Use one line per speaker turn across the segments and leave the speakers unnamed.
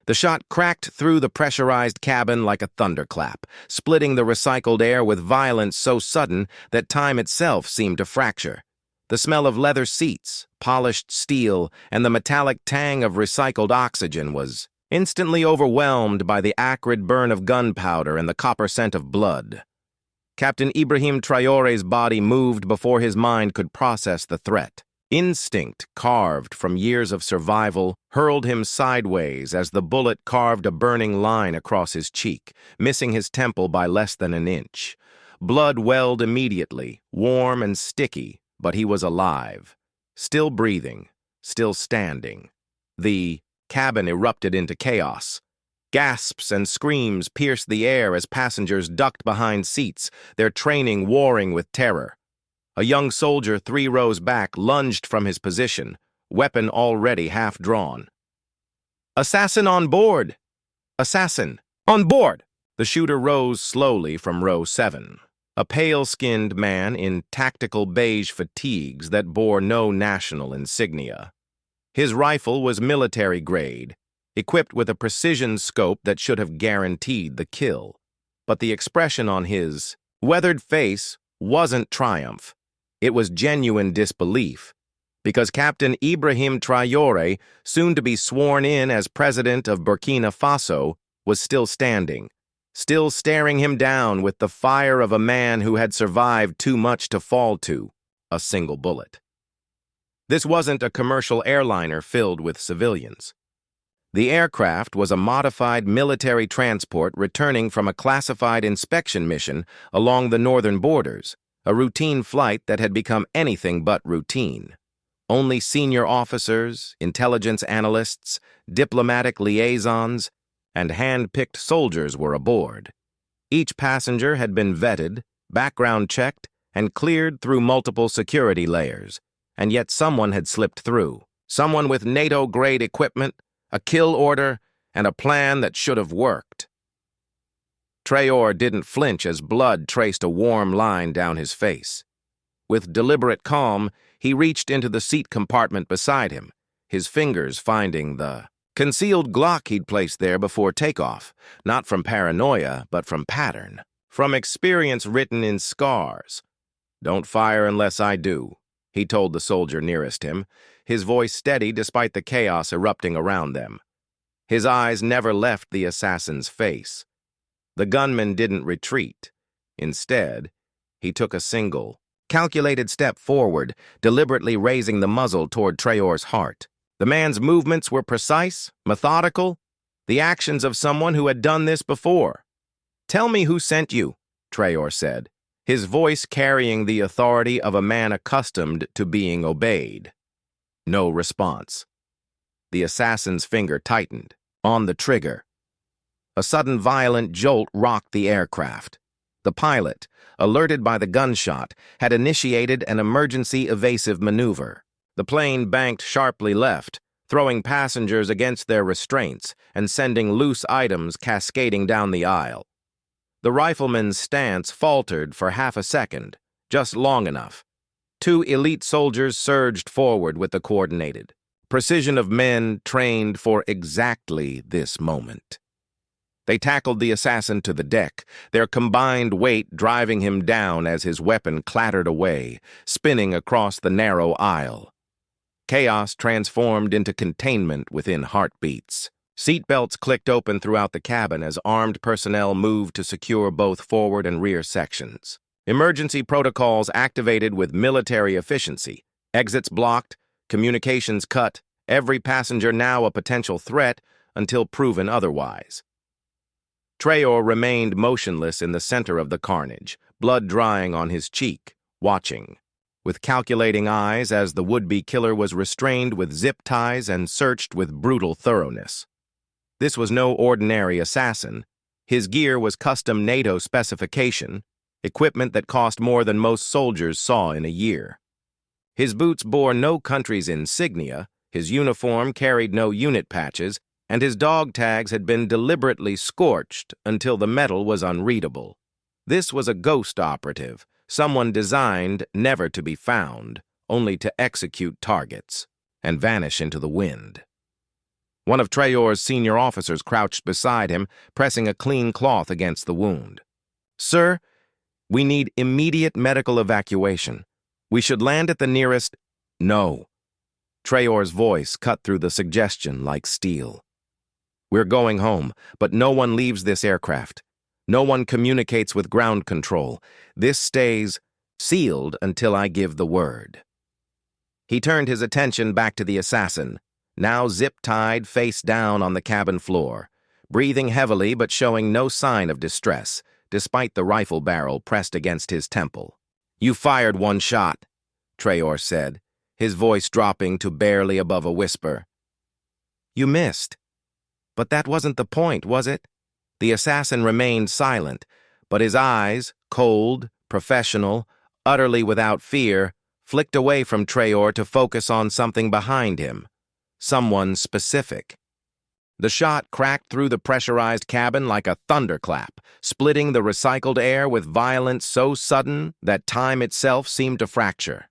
The shot cracked through the pressurized cabin like a thunderclap, splitting the recycled air with violence so sudden that time itself seemed to fracture. The smell of leather seats, polished steel, and the metallic tang of recycled oxygen was instantly overwhelmed by the acrid burn of gunpowder and the copper scent of blood. Captain Ibrahim Traoré's body moved before his mind could process the threat. Instinct, carved from years of survival, hurled him sideways as the bullet carved a burning line across his cheek, missing his temple by less than an inch. Blood welled immediately, warm and sticky, but he was alive. Still breathing, still standing. The cabin erupted into chaos. Gasps and screams pierced the air as passengers ducked behind seats, their training warring with terror. A young soldier 3 rows back lunged from his position, weapon already half drawn. "Assassin on board! Assassin! On board!" The shooter rose slowly from row 7. A pale-skinned man in tactical beige fatigues that bore no national insignia. His rifle was military grade, equipped with a precision scope that should have guaranteed the kill. But the expression on his weathered face wasn't triumph. It was genuine disbelief, because Captain Ibrahim Traoré, soon to be sworn in as president of Burkina Faso, was still standing, still staring him down with the fire of a man who had survived too much to fall to a single bullet. This wasn't a commercial airliner filled with civilians. The aircraft was a modified military transport returning from a classified inspection mission along the northern borders, a routine flight that had become anything but routine. Only senior officers, intelligence analysts, diplomatic liaisons, and hand-picked soldiers were aboard. Each passenger had been vetted, background checked, and cleared through multiple security layers, and yet someone had slipped through. Someone with NATO-grade equipment, a kill order, and a plan that should have worked. Traoré didn't flinch as blood traced a warm line down his face. With deliberate calm, he reached into the seat compartment beside him, his fingers finding the concealed Glock he'd placed there before takeoff, not from paranoia, but from pattern, from experience written in scars. "Don't fire unless I do," he told the soldier nearest him, his voice steady despite the chaos erupting around them. His eyes never left the assassin's face. The gunman didn't retreat. Instead, he took a single, calculated step forward, deliberately raising the muzzle toward Traoré's heart. The man's movements were precise, methodical, the actions of someone who had done this before. "Tell me who sent you," Traoré said, his voice carrying the authority of a man accustomed to being obeyed. No response. The assassin's finger tightened, on the trigger. A sudden violent jolt rocked the aircraft. The pilot, alerted by the gunshot, had initiated an emergency evasive maneuver. The plane banked sharply left, throwing passengers against their restraints and sending loose items cascading down the aisle. The rifleman's stance faltered for half a second, just long enough. 2 elite soldiers surged forward with the coordinated precision of men trained for exactly this moment. They tackled the assassin to the deck, their combined weight driving him down as his weapon clattered away, spinning across the narrow aisle. Chaos transformed into containment within heartbeats. Seatbelts clicked open throughout the cabin as armed personnel moved to secure both forward and rear sections. Emergency protocols activated with military efficiency. Exits blocked, communications cut, every passenger now a potential threat until proven otherwise. Traoré remained motionless in the center of the carnage, blood drying on his cheek, watching, with calculating eyes as the would-be killer was restrained with zip ties and searched with brutal thoroughness. This was no ordinary assassin. His gear was custom NATO specification, equipment that cost more than most soldiers saw in a year. His boots bore no country's insignia, his uniform carried no unit patches, and his dog tags had been deliberately scorched until the metal was unreadable. This was a ghost operative, someone designed never to be found, only to execute targets and vanish into the wind. One of Traoré's senior officers crouched beside him, pressing a clean cloth against the wound. "Sir, we need immediate medical evacuation. We should land at the nearest—" "No." Traoré's voice cut through the suggestion like steel. "We're going home, but no one leaves this aircraft. No one communicates with ground control. This stays sealed until I give the word." He turned his attention back to the assassin, now zip-tied face down on the cabin floor, breathing heavily but showing no sign of distress, despite the rifle barrel pressed against his temple. "You fired one shot," Traoré said, his voice dropping to barely above a whisper. "You missed. But that wasn't the point, was it?" The assassin remained silent, but his eyes, cold, professional, utterly without fear, flicked away from Traoré to focus on something behind him, someone specific. The shot cracked through the pressurized cabin like a thunderclap, splitting the recycled air with violence so sudden that time itself seemed to fracture.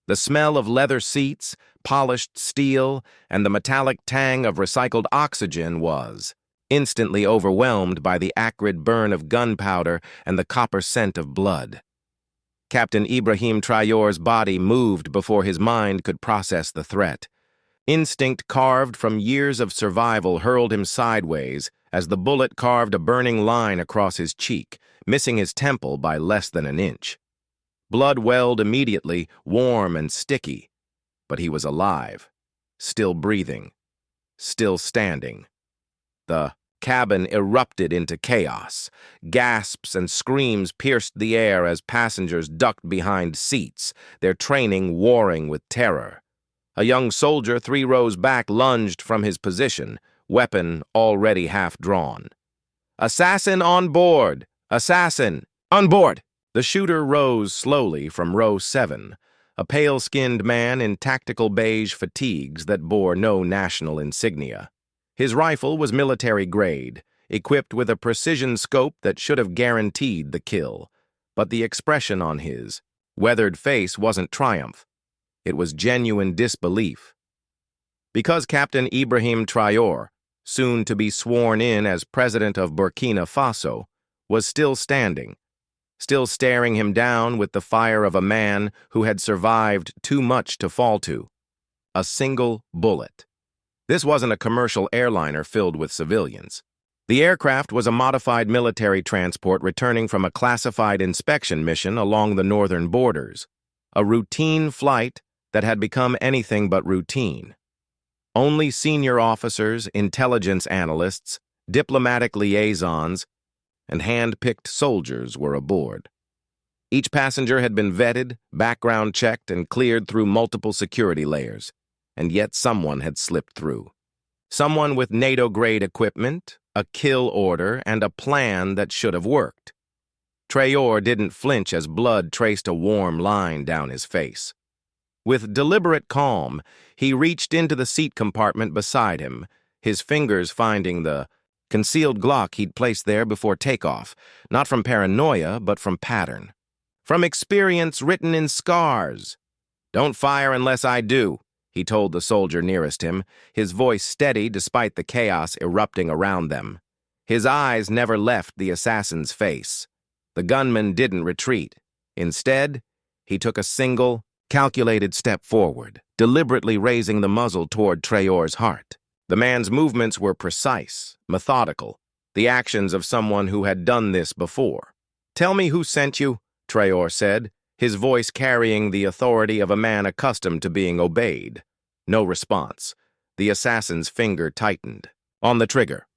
The smell of leather seats, polished steel, and the metallic tang of recycled oxygen was instantly overwhelmed by the acrid burn of gunpowder and the copper scent of blood. Captain Ibrahim Traoré's body moved before his mind could process the threat. Instinct carved from years of survival hurled him sideways as the bullet carved a burning line across his cheek, missing his temple by less than an inch. Blood welled immediately, warm and sticky, but he was alive, still breathing, still standing. The cabin erupted into chaos. Gasps and screams pierced the air as passengers ducked behind seats, their training warring with terror. A young soldier 3 rows back lunged from his position, weapon already half drawn. "Assassin on board! Assassin! On board!" The shooter rose slowly from row 7, a pale-skinned man in tactical beige fatigues that bore no national insignia. His rifle was military grade, equipped with a precision scope that should have guaranteed the kill. But the expression on his weathered face wasn't triumph. It was genuine disbelief. Because Captain Ibrahim Traoré, soon to be sworn in as president of Burkina Faso, was still standing, still staring him down with the fire of a man who had survived too much to fall to. A single bullet. This wasn't a commercial airliner filled with civilians. The aircraft was a modified military transport returning from a classified inspection mission along the northern borders, a routine flight that had become anything but routine. Only senior officers, intelligence analysts, diplomatic liaisons, and hand-picked soldiers were aboard. Each passenger had been vetted, background checked, and cleared through multiple security layers. And yet someone had slipped through. Someone with NATO-grade equipment, a kill order, and a plan that should have worked. Traoré didn't flinch as blood traced a warm line down his face. With deliberate calm, he reached into the seat compartment beside him, his fingers finding the concealed Glock he'd placed there before takeoff, not from paranoia, but from pattern. From experience written in scars. "Don't fire unless I do," he told the soldier nearest him, his voice steady despite the chaos erupting around them. His eyes never left the assassin's face. The gunman didn't retreat. Instead, he took a single, calculated step forward, deliberately raising the muzzle toward Traoré's heart. The man's movements were precise, methodical, the actions of someone who had done this before. "Tell me who sent you," Traoré said, his voice carrying the authority of a man accustomed to being obeyed. No response. The assassin's finger tightened. On the trigger.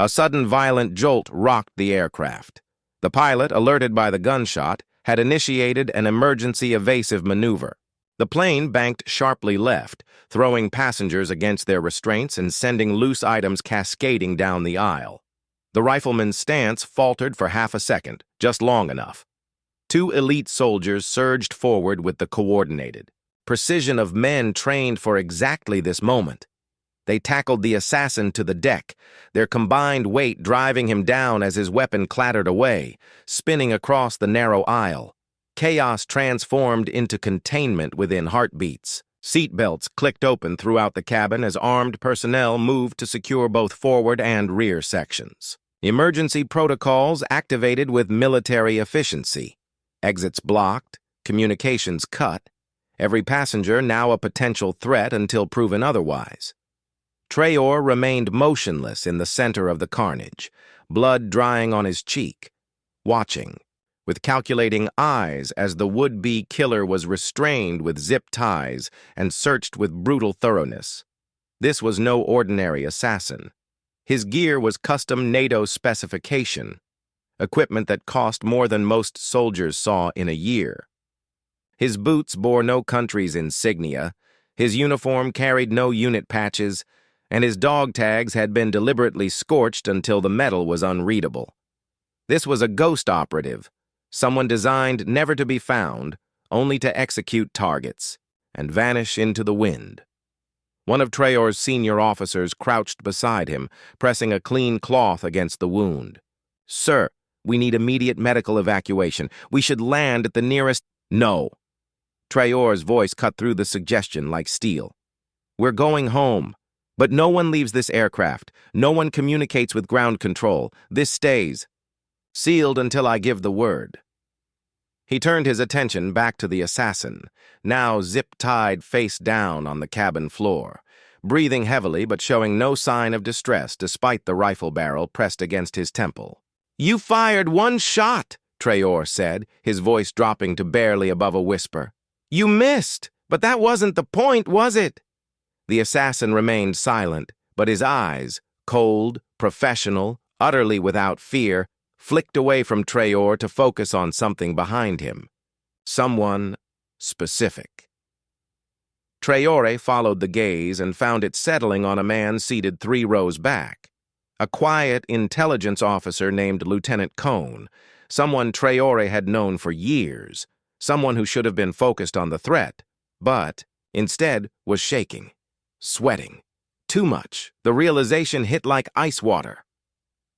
A sudden violent jolt rocked the aircraft. The pilot, alerted by the gunshot, had initiated an emergency evasive maneuver. The plane banked sharply left, throwing passengers against their restraints and sending loose items cascading down the aisle. The rifleman's stance faltered for half a second, just long enough. 2 elite soldiers surged forward with the coordinated precision of men trained for exactly this moment. They tackled the assassin to the deck, their combined weight driving him down as his weapon clattered away, spinning across the narrow aisle. Chaos transformed into containment within heartbeats. Seat belts clicked open throughout the cabin as armed personnel moved to secure both forward and rear sections. Emergency protocols activated with military efficiency. Exits blocked, communications cut. Every passenger now a potential threat until proven otherwise. Traoré remained motionless in the center of the carnage, blood drying on his cheek, watching, with calculating eyes as the would-be killer was restrained with zip ties and searched with brutal thoroughness. This was no ordinary assassin. His gear was custom NATO specification, equipment that cost more than most soldiers saw in a year. His boots bore no country's insignia, his uniform carried no unit patches, and his dog tags had been deliberately scorched until the metal was unreadable. This was a ghost operative, someone designed never to be found, only to execute targets and vanish into the wind. One of Traoré's senior officers crouched beside him, pressing a clean cloth against the wound. "Sir, we need immediate medical evacuation. We should land at the nearest—" "No." Traoré's voice cut through the suggestion like steel. "We're going home. But no one leaves this aircraft. No one communicates with ground control. This stays sealed until I give the word." He turned his attention back to the assassin, now zip-tied face down on the cabin floor, breathing heavily but showing no sign of distress despite the rifle barrel pressed against his temple. "You fired one shot," Traoré said, his voice dropping to barely above a whisper. "You missed, but that wasn't the point, was it?" The assassin remained silent, but his eyes, cold, professional, utterly without fear, flicked away from Traoré to focus on something behind him. Someone specific. Traoré followed the gaze and found it settling on a man seated 3 rows back. A quiet intelligence officer named Lieutenant Cohn, someone Traoré had known for years, someone who should have been focused on the threat, but instead was shaking. Sweating. Too much. The realization hit like ice water.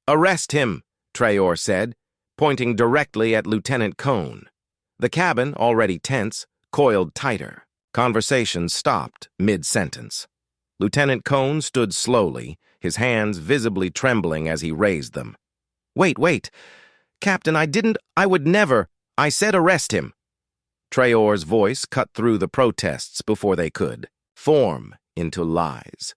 "Arrest him," Traoré said, pointing directly at Lieutenant Cohn. The cabin, already tense, coiled tighter. Conversation stopped mid-sentence. Lieutenant Cohn stood slowly, his hands visibly trembling as he raised them. Wait. Captain, I would never. I said arrest him." Traoré's voice cut through the protests before they could form into lies.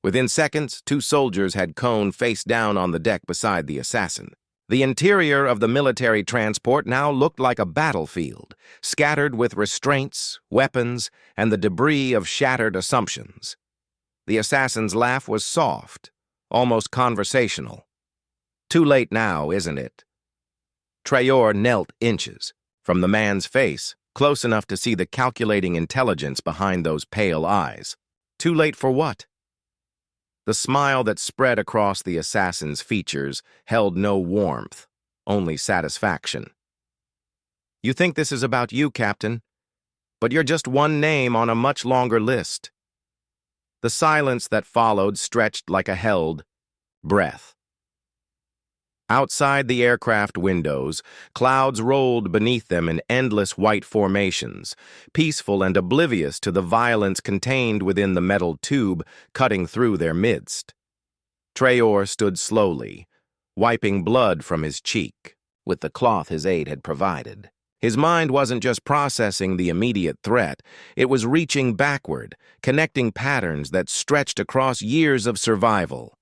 Within seconds, 2 soldiers had Cohn face down on the deck beside the assassin. The interior of the military transport now looked like a battlefield, scattered with restraints, weapons, and the debris of shattered assumptions. The assassin's laugh was soft, almost conversational. "Too late now, isn't it?" Traoré knelt inches from the man's face, close enough to see the calculating intelligence behind those pale eyes. Too late for what? The smile that spread across the assassin's features held no warmth, only satisfaction. "You think this is about you, Captain, but you're just one name on a much longer list." The silence that followed stretched like a held breath. Outside the aircraft windows, clouds rolled beneath them in endless white formations, peaceful and oblivious to the violence contained within the metal tube cutting through their midst. Traoré stood slowly, wiping blood from his cheek with the cloth his aide had provided. His mind wasn't just processing the immediate threat, it was reaching backward, connecting patterns that stretched across years of survival.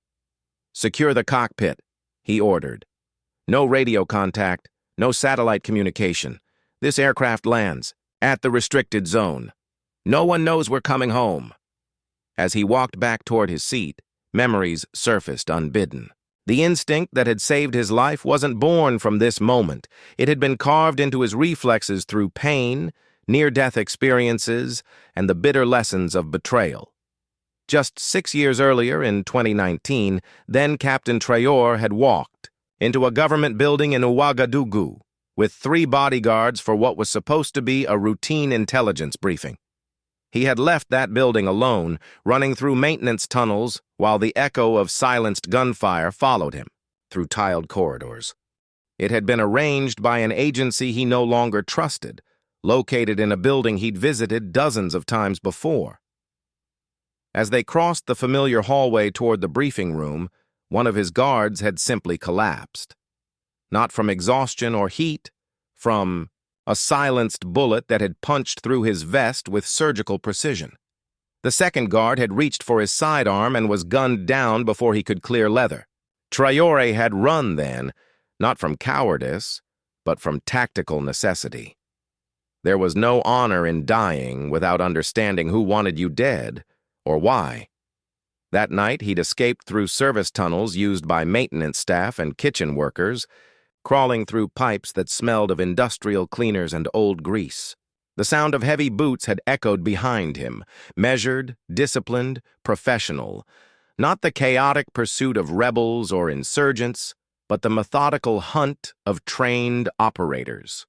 "Secure the cockpit," he ordered. "No radio contact, no satellite communication. This aircraft lands at the restricted zone. No one knows we're coming home." As he walked back toward his seat, memories surfaced unbidden. The instinct that had saved his life wasn't born from this moment. It had been carved into his reflexes through pain, near-death experiences, and the bitter lessons of betrayal. Just 6 years earlier, in 2019, then Captain Traoré had walked into a government building in Ouagadougou with 3 bodyguards for what was supposed to be a routine intelligence briefing. He had left that building alone, running through maintenance tunnels while the echo of silenced gunfire followed him through tiled corridors. It had been arranged by an agency he no longer trusted, located in a building he'd visited dozens of times before. As they crossed the familiar hallway toward the briefing room, one of his guards had simply collapsed. Not from exhaustion or heat, from a silenced bullet that had punched through his vest with surgical precision. The second guard had reached for his sidearm and was gunned down before he could clear leather. Traoré had run then, not from cowardice, but from tactical necessity. There was no honor in dying without understanding who wanted you dead, or why. That night, he'd escaped through service tunnels used by maintenance staff and kitchen workers, crawling through pipes that smelled of industrial cleaners and old grease. The sound of heavy boots had echoed behind him, measured, disciplined, professional. Not the chaotic pursuit of rebels or insurgents, but the methodical hunt of trained operators.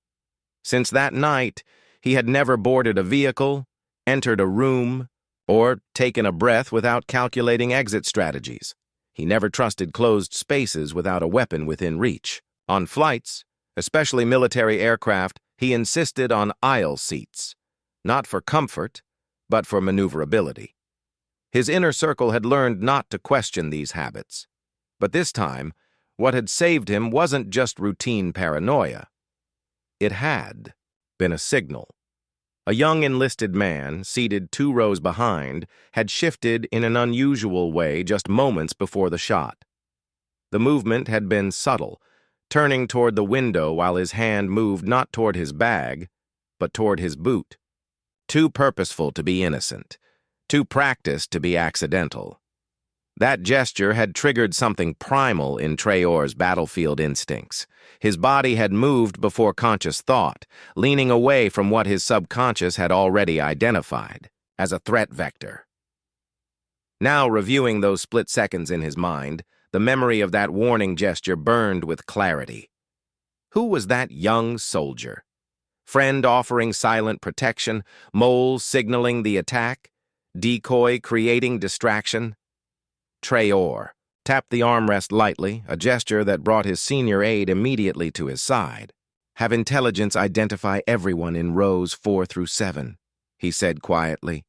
Since that night, he had never boarded a vehicle, entered a room, or taken a breath without calculating exit strategies. He never trusted closed spaces without a weapon within reach. On flights, especially military aircraft, he insisted on aisle seats, not for comfort, but for maneuverability. His inner circle had learned not to question these habits. But this time, what had saved him wasn't just routine paranoia. It had been a signal. A young enlisted man, seated 2 rows behind, had shifted in an unusual way just moments before the shot. The movement had been subtle, turning toward the window while his hand moved not toward his bag, but toward his boot. Too purposeful to be innocent, too practiced to be accidental. That gesture had triggered something primal in Traoré's battlefield instincts. His body had moved before conscious thought, leaning away from what his subconscious had already identified as a threat vector. Now, reviewing those split seconds in his mind, the memory of that warning gesture burned with clarity. Who was that young soldier? Friend offering silent protection, mole signaling the attack, decoy creating distraction? Traoré tapped the armrest lightly, a gesture that brought his senior aide immediately to his side. Have intelligence identify everyone in rows 4 through 7, he said quietly.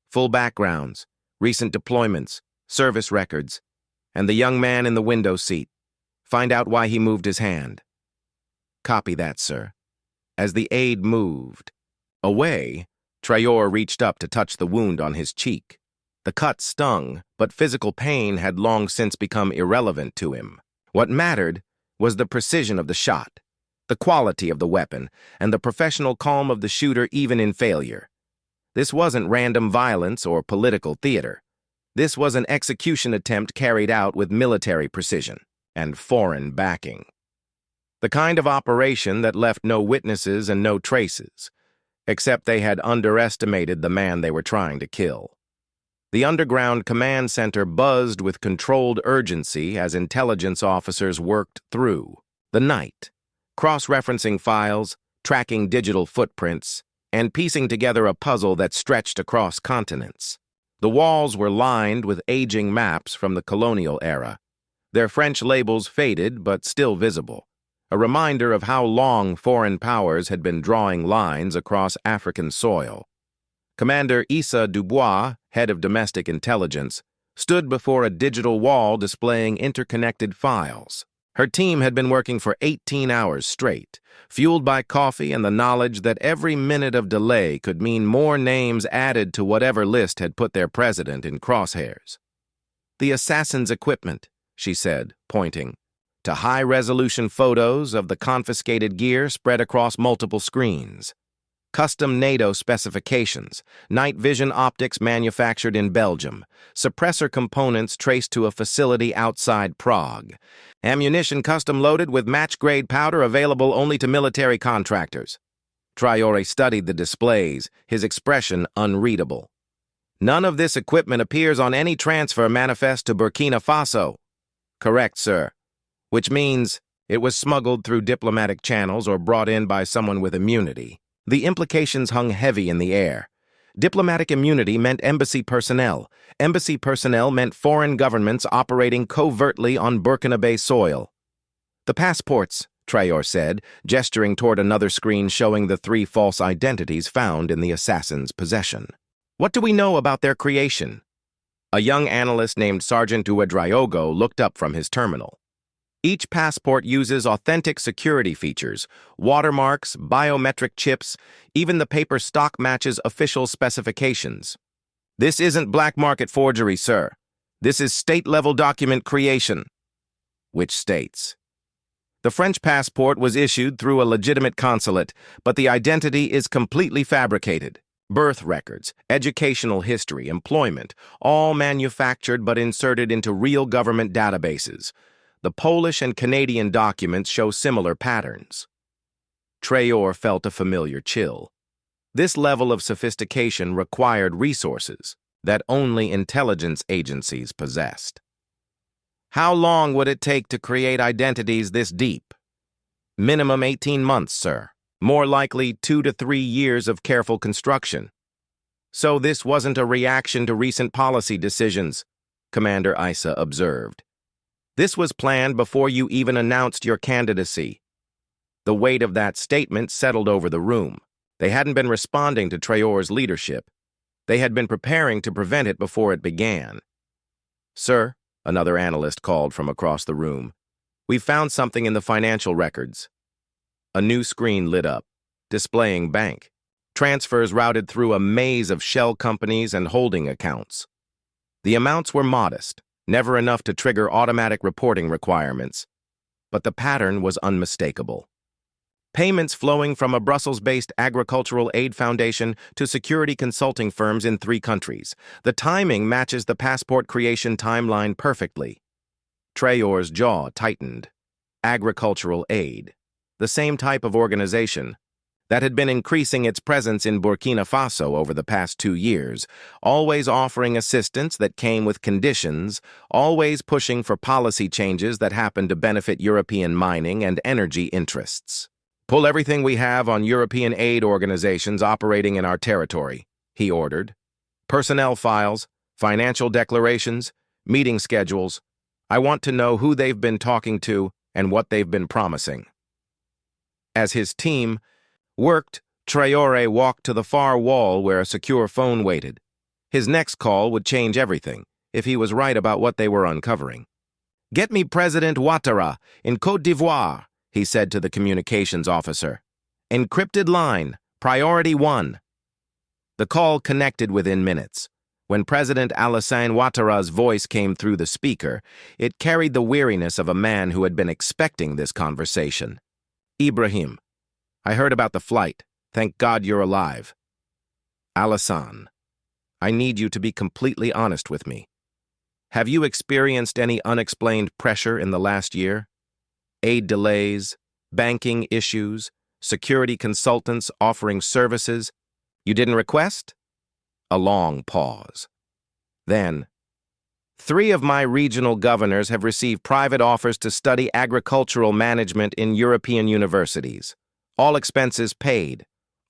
Full backgrounds, recent deployments, service records, and the young man in the window seat. Find out why he moved his hand. Copy that, sir. As the aide moved away, Traoré reached up to touch the wound on his cheek. The cut stung, but physical pain had long since become irrelevant to him. What mattered was the precision of the shot, the quality of the weapon, and the professional calm of the shooter even in failure. This wasn't random violence or political theater. This was an execution attempt carried out with military precision and foreign backing. The kind of operation that left no witnesses and no traces, except they had underestimated the man they were trying to kill. The underground command center buzzed with controlled urgency as intelligence officers worked through the night, cross-referencing files, tracking digital footprints, and piecing together a puzzle that stretched across continents. The walls were lined with aging maps from the colonial era, their French labels faded but still visible, a reminder of how long foreign powers had been drawing lines across African soil. Commander Issa Dubois, head of domestic intelligence, stood before a digital wall displaying interconnected files. Her team had been working for 18 hours straight, fueled by coffee and the knowledge that every minute of delay could mean more names added to whatever list had put their president in crosshairs. The assassin's equipment, she said, pointing to high-resolution photos of the confiscated gear spread across multiple screens. Custom NATO specifications, night vision optics manufactured in Belgium, suppressor components traced to a facility outside Prague, ammunition custom-loaded with match-grade powder available only to military contractors. Traoré studied the displays, his expression unreadable. None of this equipment appears on any transfer manifest to Burkina Faso. Correct, sir. Which means it was smuggled through diplomatic channels or brought in by someone with immunity. The implications hung heavy in the air. Diplomatic immunity meant embassy personnel. Embassy personnel meant foreign governments operating covertly on Burkina Faso soil. The passports, Traoré said, gesturing toward another screen showing the 3 false identities found in the assassin's possession. What do we know about their creation? A young analyst named Sergeant Ouedraogo looked up from his terminal. Each passport uses authentic security features, watermarks, biometric chips, even the paper stock matches official specifications. This isn't black market forgery, sir. This is state-level document creation. Which states? The French passport was issued through a legitimate consulate, but the identity is completely fabricated. Birth records, educational history, employment, all manufactured but inserted into real government databases. The Polish and Canadian documents show similar patterns. Traoré felt a familiar chill. This level of sophistication required resources that only intelligence agencies possessed. How long would it take to create identities this deep? Minimum 18 months, sir. More likely 2 to 3 years of careful construction. So this wasn't a reaction to recent policy decisions, Commander Issa observed. This was planned before you even announced your candidacy. The weight of that statement settled over the room. They hadn't been responding to Traoré's leadership. They had been preparing to prevent it before it began. Sir, another analyst called from across the room, we've found something in the financial records. A new screen lit up, displaying bank transfers routed through a maze of shell companies and holding accounts. The amounts were modest, never enough to trigger automatic reporting requirements, but the pattern was unmistakable. Payments flowing from a Brussels-based agricultural aid foundation to security consulting firms in 3 countries. The timing matches the passport creation timeline perfectly. Traoré's jaw tightened. Agricultural aid, the same type of organization that had been increasing its presence in Burkina Faso over the past 2 years, always offering assistance that came with conditions, always pushing for policy changes that happened to benefit European mining and energy interests. Pull everything we have on European aid organizations operating in our territory, he ordered. Personnel files, financial declarations, meeting schedules. I want to know who they've been talking to and what they've been promising. As his team worked, Traoré walked to the far wall where a secure phone waited. His next call would change everything, if he was right about what they were uncovering. "Get me President Ouattara in Côte d'Ivoire," he said to the communications officer. "Encrypted line, priority 1. The call connected within minutes. When President Alassane Ouattara's voice came through the speaker, it carried the weariness of a man who had been expecting this conversation. "Ibrahim, I heard about the flight. Thank God you're alive." "Alassane, I need you to be completely honest with me. Have you experienced any unexplained pressure in the last year? Aid delays, banking issues, security consultants offering services you didn't request?" A long pause. Then, 3 of my regional governors have received private offers to study agricultural management in European universities. All expenses paid,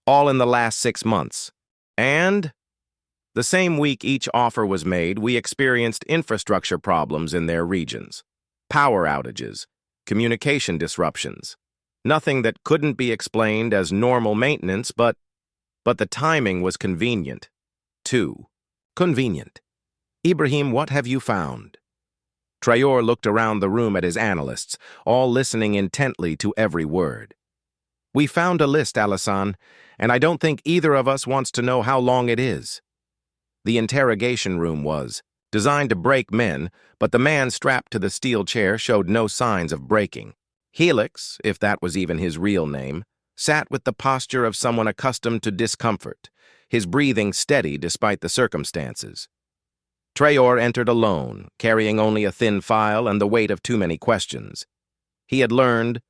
all in the last 6 months. And the same week each offer was made, we experienced infrastructure problems in their regions. Power outages, communication disruptions. Nothing that couldn't be explained as normal maintenance, but the timing was convenient. Too convenient. "Ibrahim, what have you found?" Traoré looked around the room at his analysts, all listening intently to every word. "We found a list, Alassane, and I don't think either of us wants to know how long it is." The interrogation room was designed to break men, but the man strapped to the steel chair showed no signs of breaking. Helix, if that was even his real name, sat with the posture of someone accustomed to discomfort, his breathing steady despite the circumstances. Traoré entered alone, carrying only a thin file and the weight of too many questions. He had learned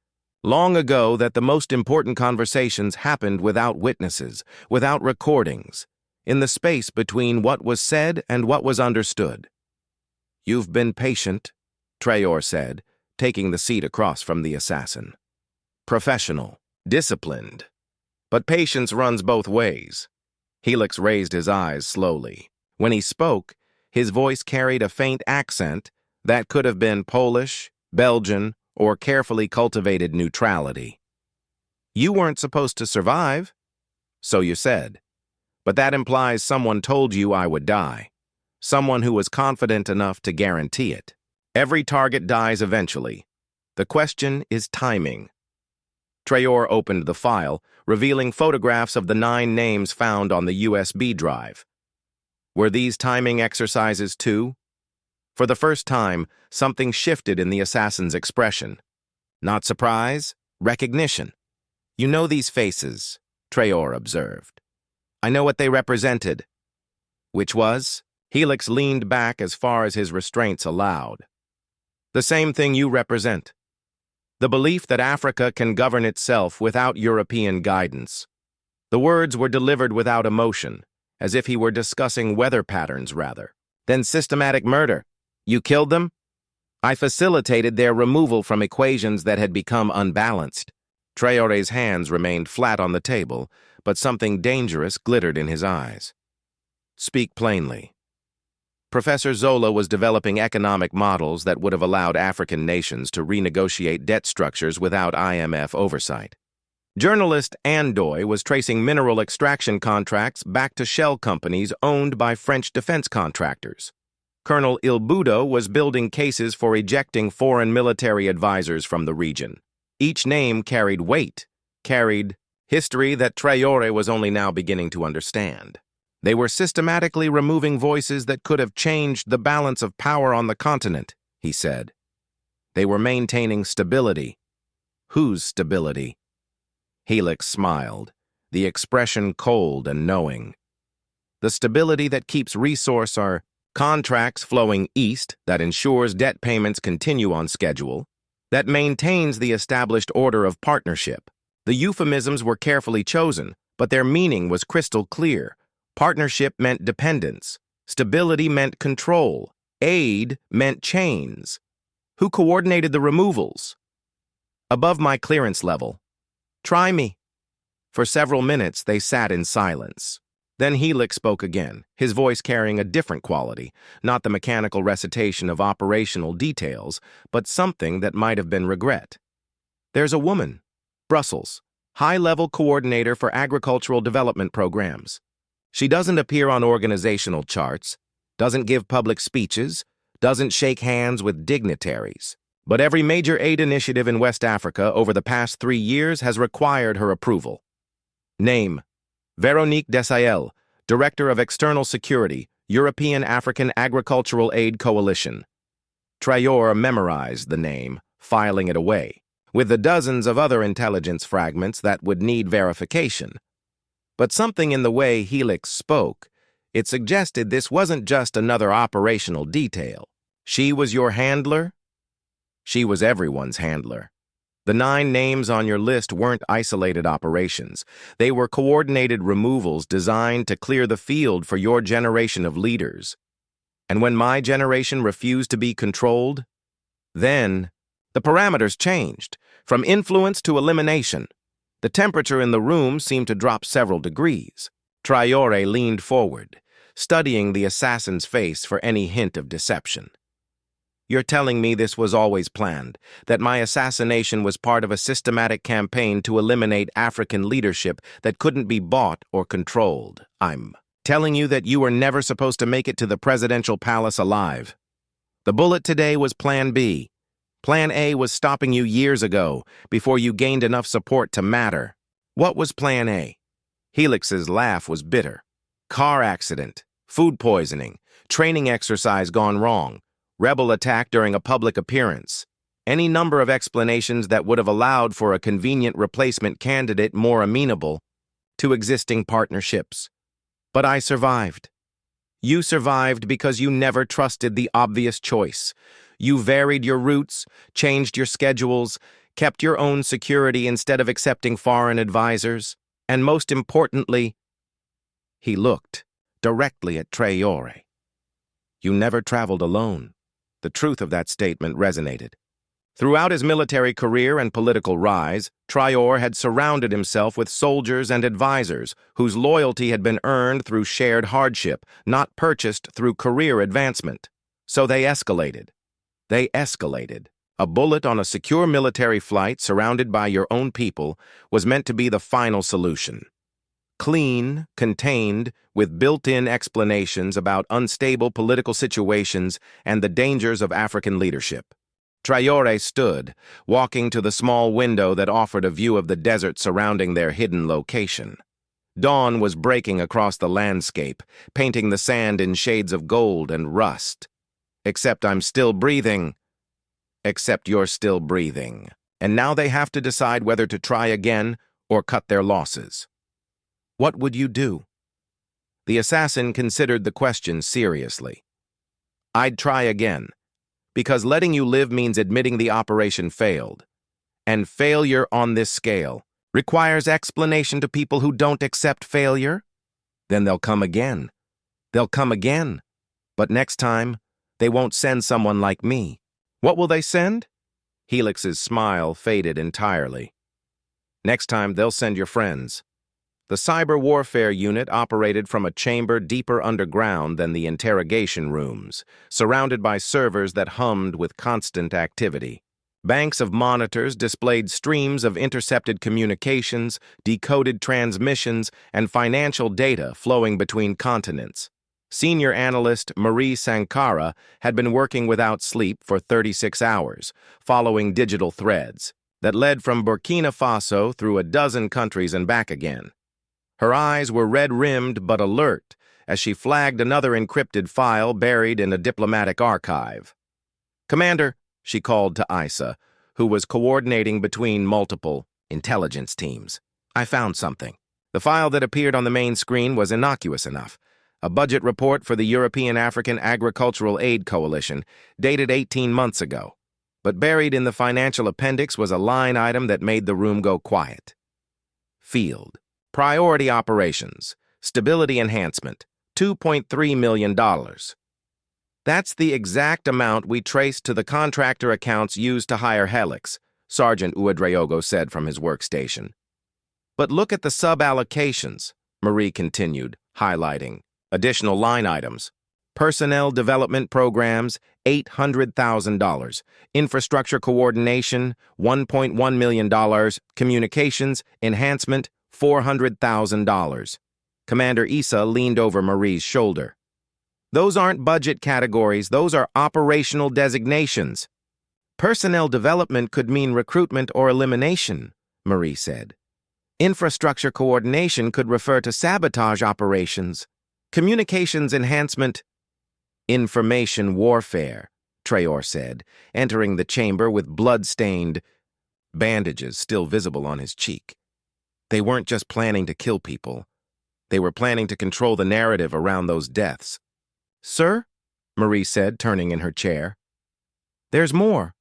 long ago that the most important conversations happened without witnesses, without recordings, in the space between what was said and what was understood. "You've been patient," Traoré said, taking the seat across from the assassin. "Professional, disciplined. But patience runs both ways." Helix raised his eyes slowly. When he spoke, his voice carried a faint accent that could have been Polish, Belgian, or carefully cultivated neutrality. You weren't supposed to survive, so you said. But that implies someone told you I would die. Someone who was confident enough to guarantee it. Every target dies eventually. The question is timing. Traoré opened the file, revealing photographs of the 9 names found on the USB drive. Were these timing exercises too? For the first time, something shifted in the assassin's expression. Not surprise, recognition. You know these faces, Traoré observed. I know what they represented. Which was? Helix leaned back as far as his restraints allowed. The same thing you represent. The belief that Africa can govern itself without European guidance. The words were delivered without emotion, as if he were discussing weather patterns rather. Then systematic murder. You killed them? I facilitated their removal from equations that had become unbalanced. Traoré's hands remained flat on the table, but something dangerous glittered in his eyes. Speak plainly. Professor Zola was developing economic models that would have allowed African nations to renegotiate debt structures without IMF oversight. Journalist Andoy was tracing mineral extraction contracts back to shell companies owned by French defense contractors. Colonel Ilbudo was building cases for ejecting foreign military advisors from the region. Each name carried weight, carried history that Traoré was only now beginning to understand. They were systematically removing voices that could have changed the balance of power on the continent, he said. They were maintaining stability. Whose stability? Helix smiled, the expression cold and knowing. The stability that keeps resource are contracts flowing east that ensures debt payments continue on schedule, that maintains the established order of partnership. The euphemisms were carefully chosen, but their meaning was crystal clear. Partnership meant dependence. Stability meant control. Aid meant chains. Who coordinated the removals? Above my clearance level. Try me. For several minutes, they sat in silence. Then Helix spoke again, his voice carrying a different quality, not the mechanical recitation of operational details, but something that might have been regret. There's a woman, Brussels, high-level coordinator for agricultural development programs. She doesn't appear on organizational charts, doesn't give public speeches, doesn't shake hands with dignitaries. But every major aid initiative in West Africa over the past 3 years has required her approval. Name: Véronique Desailles, Director of External Security, European African Agricultural Aid Coalition. Traoré memorized the name, filing it away, with the dozens of other intelligence fragments that would need verification. But something in the way Helix spoke, it suggested this wasn't just another operational detail. She was your handler? She was everyone's handler. The 9 names on your list weren't isolated operations. They were coordinated removals designed to clear the field for your generation of leaders. And when my generation refused to be controlled, then the parameters changed, from influence to elimination. The temperature in the room seemed to drop several degrees. Traoré leaned forward, studying the assassin's face for any hint of deception. You're telling me this was always planned, that my assassination was part of a systematic campaign to eliminate African leadership that couldn't be bought or controlled. I'm telling you that you were never supposed to make it to the presidential palace alive. The bullet today was Plan B. Plan A was stopping you years ago, before you gained enough support to matter. What was Plan A? Helix's laugh was bitter. Car accident, food poisoning, training exercise gone wrong, rebel attack during a public appearance. Any number of explanations that would have allowed for a convenient replacement candidate more amenable to existing partnerships. But I survived. You survived because you never trusted the obvious choice. You varied your routes, changed your schedules, kept your own security instead of accepting foreign advisors, and most importantly, he looked directly at Traoré. You never traveled alone. The truth of that statement resonated. Throughout his military career and political rise, Traoré had surrounded himself with soldiers and advisors whose loyalty had been earned through shared hardship, not purchased through career advancement. So they escalated. A bullet on a secure military flight surrounded by your own people was meant to be the final solution. Clean, contained, with built-in explanations about unstable political situations and the dangers of African leadership. Traoré stood, walking to the small window that offered a view of the desert surrounding their hidden location. Dawn was breaking across the landscape, painting the sand in shades of gold and rust. Except I'm still breathing. Except you're still breathing. And now they have to decide whether to try again or cut their losses. What would you do? The assassin considered the question seriously. I'd try again, because letting you live means admitting the operation failed. And failure on this scale requires explanation to people who don't accept failure. Then they'll come again. They'll come again. But next time, they won't send someone like me. What will they send? Helix's smile faded entirely. Next time, they'll send your friends. The cyber warfare unit operated from a chamber deeper underground than the interrogation rooms, surrounded by servers that hummed with constant activity. Banks of monitors displayed streams of intercepted communications, decoded transmissions, and financial data flowing between continents. Senior analyst Marie Sankara had been working without sleep for 36 hours, following digital threads that led from Burkina Faso through a dozen countries and back again. Her eyes were red-rimmed but alert as she flagged another encrypted file buried in a diplomatic archive. "Commander," she called to Isa, who was coordinating between multiple intelligence teams. "I found something." The file that appeared on the main screen was innocuous enough. A budget report for the European African Agricultural Aid Coalition, dated 18 months ago. But buried in the financial appendix was a line item that made the room go quiet. Field. Priority operations. Stability enhancement. $2.3 million. That's the exact amount we traced to the contractor accounts used to hire Helix, Sergeant Ouedraogo said from his workstation. But look at the sub-allocations, Marie continued, highlighting additional line items. Personnel development programs, $800,000. Infrastructure coordination, $1.1 million. Communications enhancement, $400,000. Commander Issa leaned over Marie's shoulder. Those aren't budget categories, those are operational designations. Personnel development could mean recruitment or elimination, Marie said. Infrastructure coordination could refer to sabotage operations. Communications enhancement, information warfare, Traoré said, entering the chamber with blood-stained bandages still visible on his cheek. They weren't just planning to kill people. They were planning to control the narrative around those deaths. "Sir?" Marie said, turning in her chair. "There's more.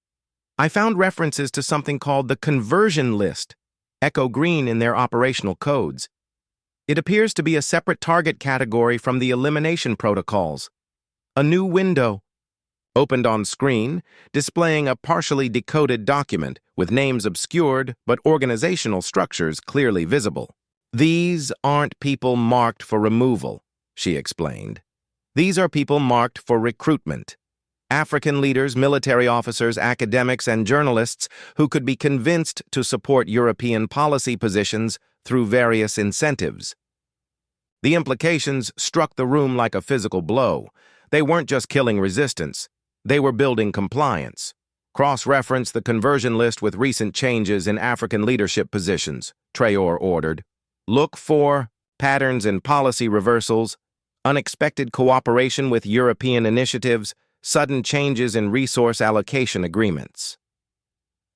I found references to something called the conversion list, echo green in their operational codes. It appears to be a separate target category from the elimination protocols. A new window opened on screen, displaying a partially decoded document with names obscured but organizational structures clearly visible. These aren't people marked for removal," she explained. "These are people marked for recruitment. African leaders, military officers, academics, and journalists who could be convinced to support European policy positions through various incentives." The implications struck the room like a physical blow. They weren't just killing resistance. They were building compliance. "Cross-reference the conversion list with recent changes in African leadership positions," Traoré ordered. "Look for patterns in policy reversals, unexpected cooperation with European initiatives, sudden changes in resource allocation agreements."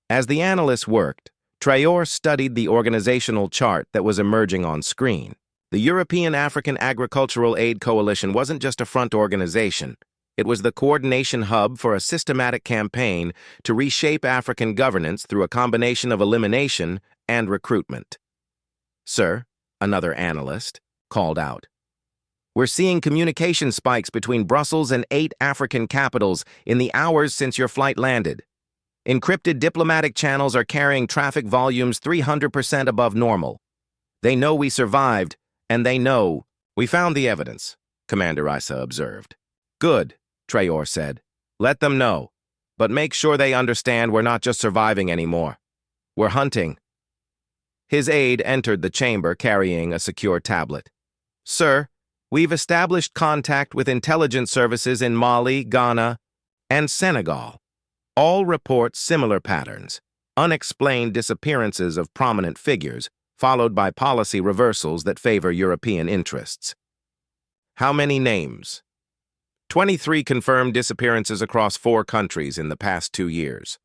As the analysts worked, Traoré studied the organizational chart that was emerging on screen. The European African Agricultural Aid Coalition wasn't just a front organization. It was the coordination hub for a systematic campaign to reshape African governance through a combination of elimination and recruitment. "Sir," another analyst called out, "we're seeing communication spikes between Brussels and 8 African capitals in the hours since your flight landed. Encrypted diplomatic channels are carrying traffic volumes 300% above normal. They know we survived, and they know we found the evidence," Commander Issa observed. "Good," Traoré said. "Let them know. But make sure they understand we're not just surviving anymore. We're hunting. His aide entered the chamber carrying a secure tablet. Sir, we've established contact with intelligence services in Mali, Ghana, and Senegal. All report similar patterns, unexplained disappearances of prominent figures, followed by policy reversals that favor European interests. How many names? 23 confirmed disappearances across 4 countries in the past 2 years.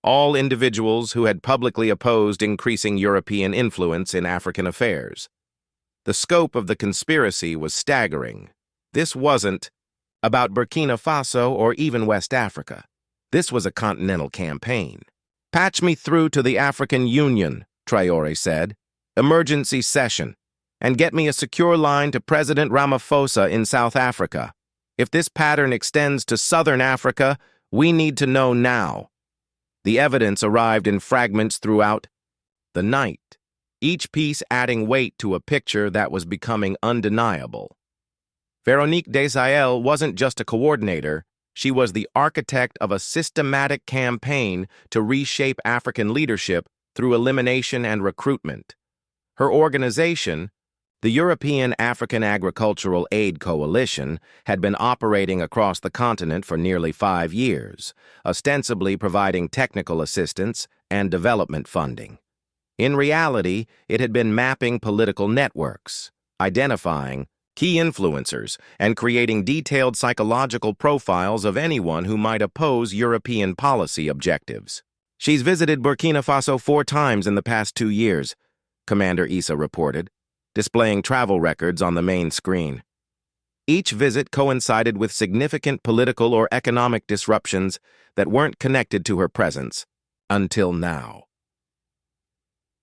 All individuals who had publicly opposed increasing European influence in African affairs. The scope of the conspiracy was staggering. This wasn't about Burkina Faso or even West Africa. This was a continental campaign. Patch me through to the African Union, Traoré said. Emergency session. And get me a secure line to President Ramaphosa in South Africa. If this pattern extends to Southern Africa, we need to know now. The evidence arrived in fragments throughout the night, each piece adding weight to a picture that was becoming undeniable. Véronique Desailles wasn't just a coordinator, she was the architect of a systematic campaign to reshape African leadership through elimination and recruitment. Her organization, the European African Agricultural Aid Coalition, had been operating across the continent for nearly 5 years, ostensibly providing technical assistance and development funding. In reality, it had been mapping political networks, identifying key influencers, and creating detailed psychological profiles of anyone who might oppose European policy objectives. She's visited Burkina Faso 4 times in the past 2 years, Commander Issa reported, displaying travel records on the main screen. Each visit coincided with significant political or economic disruptions that weren't connected to her presence, until now.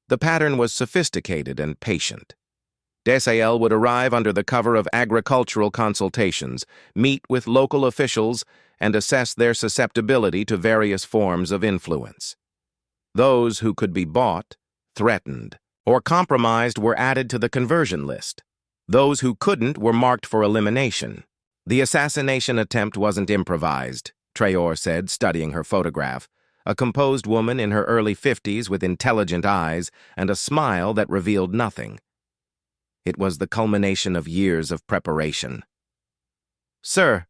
The pattern was sophisticated and patient. Desailles would arrive under the cover of agricultural consultations, meet with local officials, and assess their susceptibility to various forms of influence. Those who could be bought, threatened, or compromised were added to the conversion list. Those who couldn't were marked for elimination. The assassination attempt wasn't improvised, Traoré said, studying her photograph, a composed woman in her early 50s with intelligent eyes and a smile that revealed nothing. It was the culmination of years of preparation. Sir,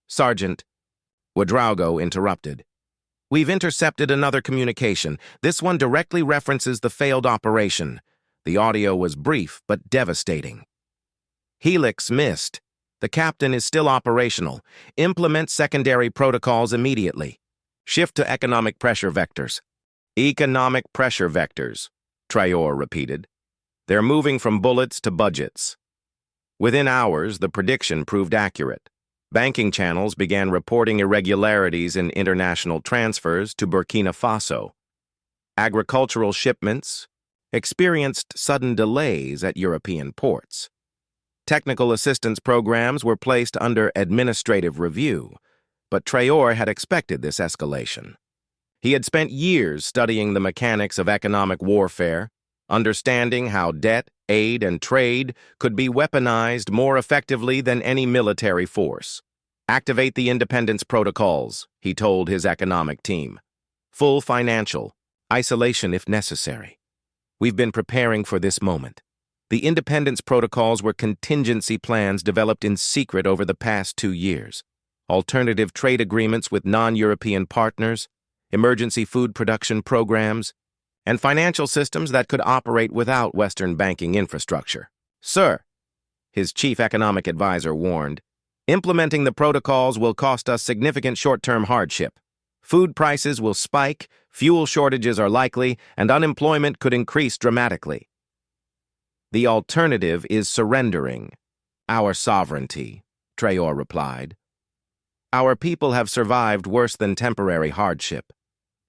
Sergeant, Ouedraogo interrupted. We've intercepted another communication. This one directly references the failed operation. The audio was brief but devastating. Helix missed. The captain is still operational. Implement secondary protocols immediately. Shift to economic pressure vectors. Economic pressure vectors, Traoré repeated. They're moving from bullets to budgets. Within hours, the prediction proved accurate. Banking channels began reporting irregularities in international transfers to Burkina Faso. Agricultural shipments experienced sudden delays at European ports. Technical assistance programs were placed under administrative review, but Traoré had expected this escalation. He had spent years studying the mechanics of economic warfare, understanding how debt, aid, and trade could be weaponized more effectively than any military force. Activate the independence protocols, he told his economic team. Full financial, isolation if necessary. We've been preparing for this moment. The independence protocols were contingency plans developed in secret over the past 2 years. Alternative trade agreements with non-European partners, emergency food production programs, and financial systems that could operate without Western banking infrastructure. Sir, his chief economic advisor warned, implementing the protocols will cost us significant short-term hardship. Food prices will spike, fuel shortages are likely, and unemployment could increase dramatically. The alternative is surrendering our sovereignty, Traoré replied. Our people have survived worse than temporary hardship.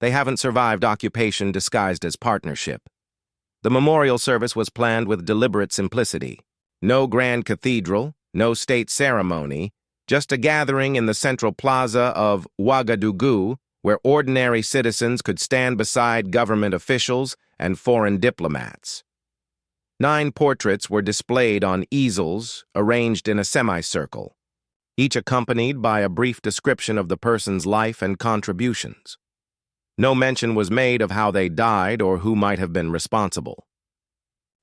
They haven't survived occupation disguised as partnership. The memorial service was planned with deliberate simplicity. No grand cathedral, no state ceremony, just a gathering in the central plaza of Ouagadougou where ordinary citizens could stand beside government officials and foreign diplomats. 9 portraits were displayed on easels arranged in a semicircle. each accompanied by a brief description of the person's life and contributions. No mention was made of how they died or who might have been responsible.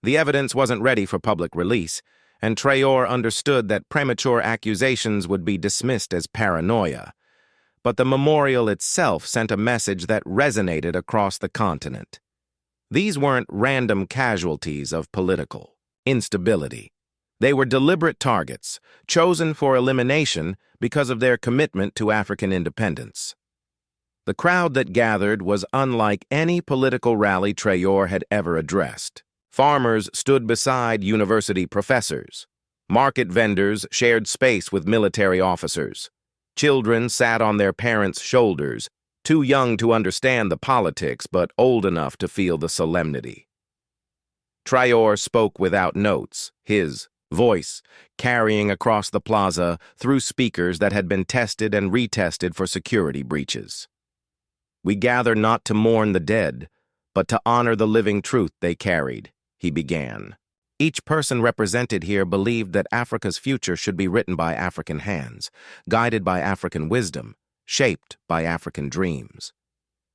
The evidence wasn't ready for public release, and Traoré understood that premature accusations would be dismissed as paranoia. But the memorial itself sent a message that resonated across the continent. These weren't random casualties of political instability. They were deliberate targets, chosen for elimination because of their commitment to African independence. The crowd that gathered was unlike any political rally Traoré had ever addressed. Farmers stood beside university professors. Market vendors shared space with military officers. Children sat on their parents' shoulders, too young to understand the politics but old enough to feel the solemnity. Traoré spoke without notes, his voice carrying across the plaza through speakers that had been tested and retested for security breaches. "We gather not to mourn the dead, but to honor the living truth they carried," he began. Each person represented here believed that Africa's future should be written by African hands, guided by African wisdom, shaped by African dreams.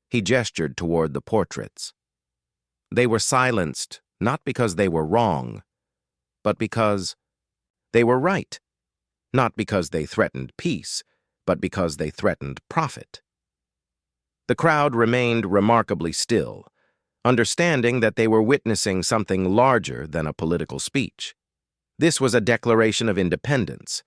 He gestured toward the portraits. They were silenced, not because they were wrong, but because they were right. Not because they threatened peace, but because they threatened profit. The crowd remained remarkably still, understanding that they were witnessing something larger than a political speech. This was a declaration of independence,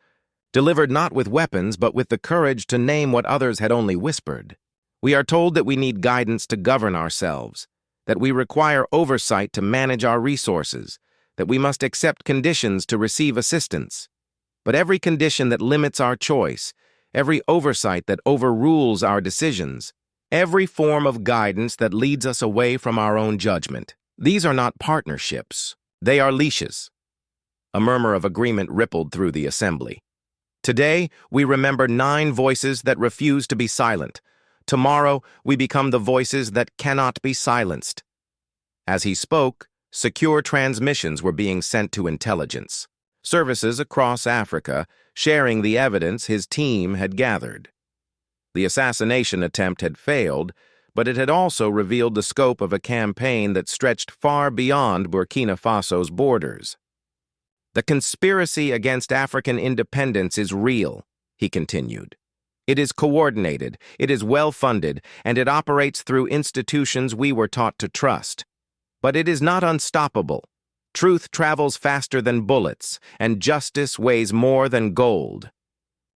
delivered not with weapons but with the courage to name what others had only whispered. We are told that we need guidance to govern ourselves, that we require oversight to manage our resources, that we must accept conditions to receive assistance. But every condition that limits our choice, every oversight that overrules our decisions, every form of guidance that leads us away from our own judgment, these are not partnerships, they are leashes. A murmur of agreement rippled through the assembly. Today, we remember 9 voices that refuse to be silent. Tomorrow, we become the voices that cannot be silenced. As he spoke, secure transmissions were being sent to intelligence services across Africa, sharing the evidence his team had gathered. The assassination attempt had failed, but it had also revealed the scope of a campaign that stretched far beyond Burkina Faso's borders. "The conspiracy against African independence is real," he continued. "It is coordinated, it is well-funded, and it operates through institutions we were taught to trust. But it is not unstoppable. Truth travels faster than bullets, and justice weighs more than gold."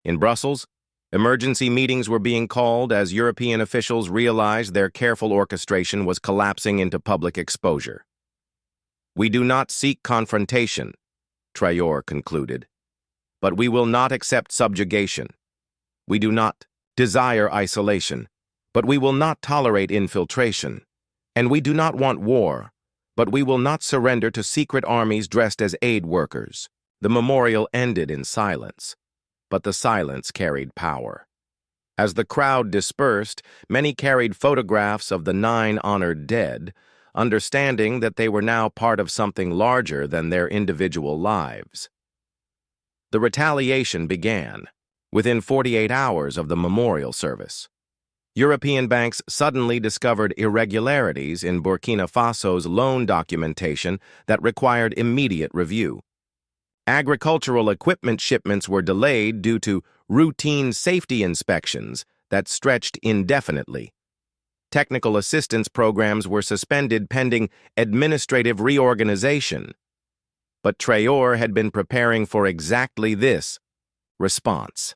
In Brussels, emergency meetings were being called as European officials realized their careful orchestration was collapsing into public exposure. "We do not seek confrontation," Traoré concluded, "but we will not accept subjugation. We do not desire isolation, but we will not tolerate infiltration. And we do not want war, but we will not surrender to secret armies dressed as aid workers." The memorial ended in silence, but the silence carried power. As the crowd dispersed, many carried photographs of the 9 honored dead, understanding that they were now part of something larger than their individual lives. The retaliation began within 48 hours of the memorial service. European banks suddenly discovered irregularities in Burkina Faso's loan documentation that required immediate review. Agricultural equipment shipments were delayed due to routine safety inspections that stretched indefinitely. Technical assistance programs were suspended pending administrative reorganization. But Traoré had been preparing for exactly this response.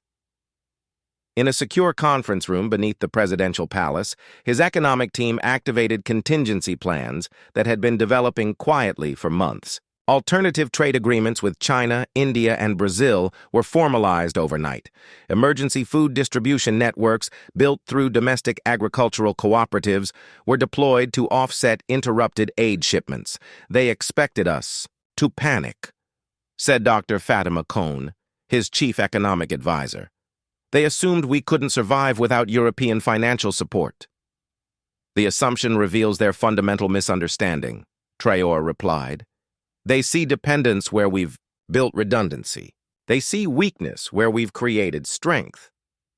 In a secure conference room beneath the presidential palace, his economic team activated contingency plans that had been developing quietly for months. Alternative trade agreements with China, India, and Brazil were formalized overnight. Emergency food distribution networks, built through domestic agricultural cooperatives, were deployed to offset interrupted aid shipments. "They expected us to panic," said Dr. Fatima Kohn, his chief economic advisor. "They assumed we couldn't survive without European financial support." "The assumption reveals their fundamental misunderstanding," Traoré replied. "They see dependence where we've built redundancy. They see weakness where we've created strength.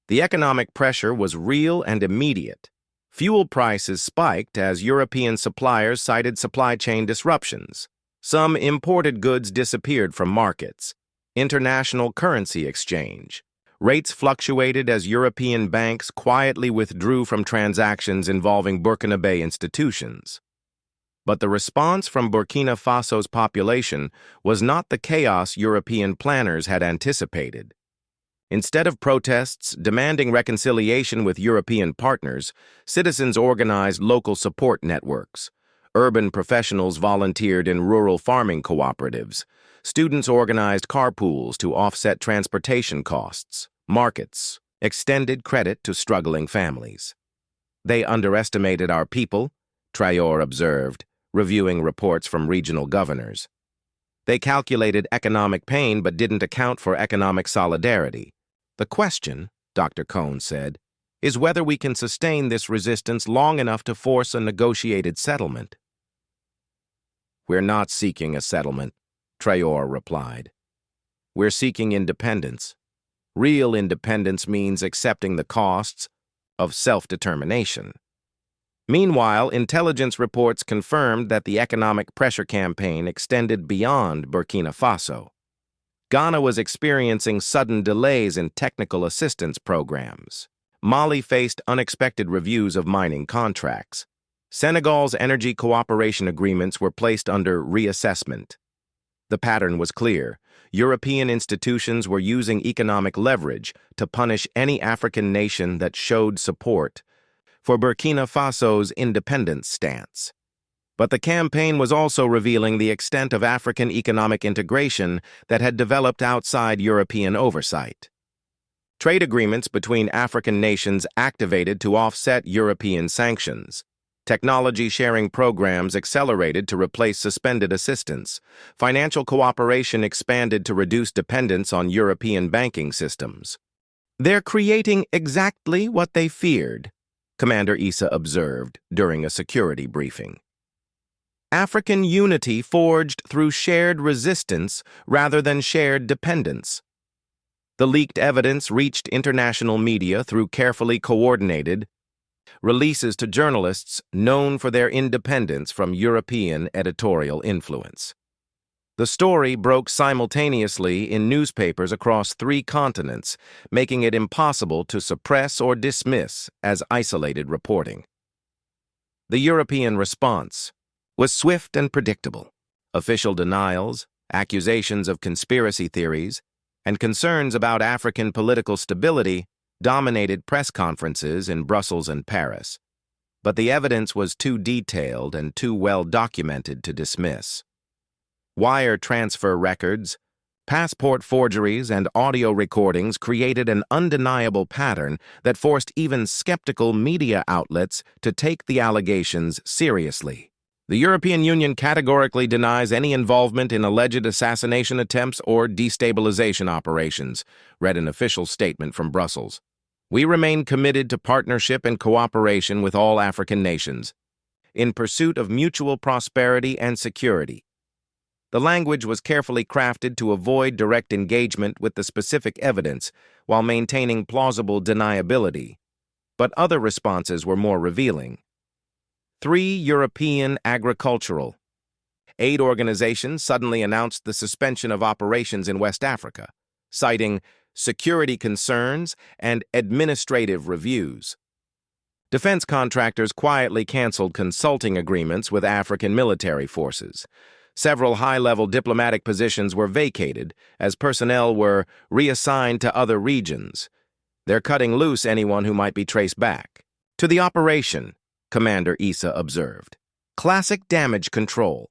The economic pressure was real and immediate. Fuel prices spiked as European suppliers cited supply chain disruptions. Some imported goods disappeared from markets. International currency exchange. Rates fluctuated as European banks quietly withdrew from transactions involving Burkina Faso institutions. But the response from Burkina Faso's population was not the chaos European planners had anticipated. Instead of protests demanding reconciliation with European partners, citizens organized local support networks. Urban professionals volunteered in rural farming cooperatives. Students organized carpools to offset transportation costs. Markets extended credit to struggling families. They underestimated our people, Traoré observed, reviewing reports from regional governors. They calculated economic pain but didn't account for economic solidarity. The question, Dr. Cohn said, is whether we can sustain this resistance long enough to force a negotiated settlement. We're not seeking a settlement, Traoré replied. We're seeking independence. Real independence means accepting the costs of self-determination. Meanwhile, intelligence reports confirmed that the economic pressure campaign extended beyond Burkina Faso. Ghana was experiencing sudden delays in technical assistance programs. Mali faced unexpected reviews of mining contracts. Senegal's energy cooperation agreements were placed under reassessment. The pattern was clear. European institutions were using economic leverage to punish any African nation that showed support for Burkina Faso's independence stance. But the campaign was also revealing the extent of African economic integration that had developed outside European oversight. Trade agreements between African nations activated to offset European sanctions. Technology-sharing programs accelerated to replace suspended assistance. Financial cooperation expanded to reduce dependence on European banking systems. They're creating exactly what they feared, Commander Issa observed during a security briefing. African unity forged through shared resistance rather than shared dependence. The leaked evidence reached international media through carefully coordinated releases to journalists known for their independence from European editorial influence. The story broke simultaneously in newspapers across 3 continents, making it impossible to suppress or dismiss as isolated reporting. The European response was swift and predictable. Official denials, accusations of conspiracy theories, and concerns about African political stability dominated press conferences in Brussels and Paris. But the evidence was too detailed and too well documented to dismiss. Wire transfer records, passport forgeries, and audio recordings created an undeniable pattern that forced even skeptical media outlets to take the allegations seriously. The European Union categorically denies any involvement in alleged assassination attempts or destabilization operations, read an official statement from Brussels. We remain committed to partnership and cooperation with all African nations, in pursuit of mutual prosperity and security. The language was carefully crafted to avoid direct engagement with the specific evidence while maintaining plausible deniability, but other responses were more revealing. 3 European agricultural aid organizations suddenly announced the suspension of operations in West Africa, citing security concerns and administrative reviews. Defense contractors quietly canceled consulting agreements with African military forces. Several high-level diplomatic positions were vacated as personnel were reassigned to other regions. They're cutting loose anyone who might be traced back. To the operation, Commander Issa observed. Classic damage control.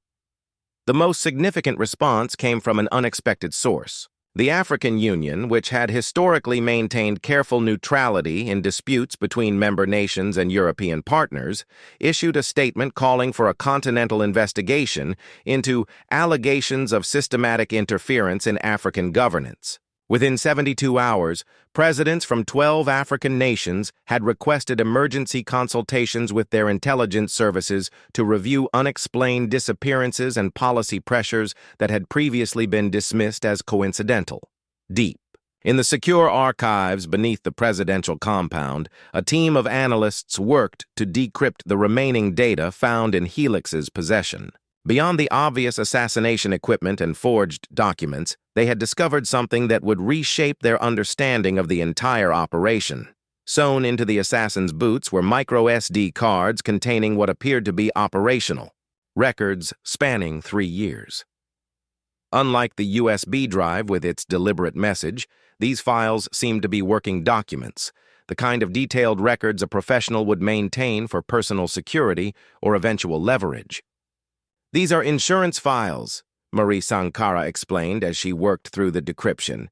The most significant response came from an unexpected source. The African Union, which had historically maintained careful neutrality in disputes between member nations and European partners, issued a statement calling for a continental investigation into allegations of systematic interference in African governance. Within 72 hours, presidents from 12 African nations had requested emergency consultations with their intelligence services to review unexplained disappearances and policy pressures that had previously been dismissed as coincidental. deep. In the secure archives beneath the presidential compound, a team of analysts worked to decrypt the remaining data found in Helix's possession. Beyond the obvious assassination equipment and forged documents, they had discovered something that would reshape their understanding of the entire operation. Sewn into the assassin's boots were micro SD cards containing what appeared to be operational records spanning 3 years. Unlike the USB drive with its deliberate message, these files seemed to be working documents, the kind of detailed records a professional would maintain for personal security or eventual leverage. "These are insurance files," Marie Sankara explained as she worked through the decryption.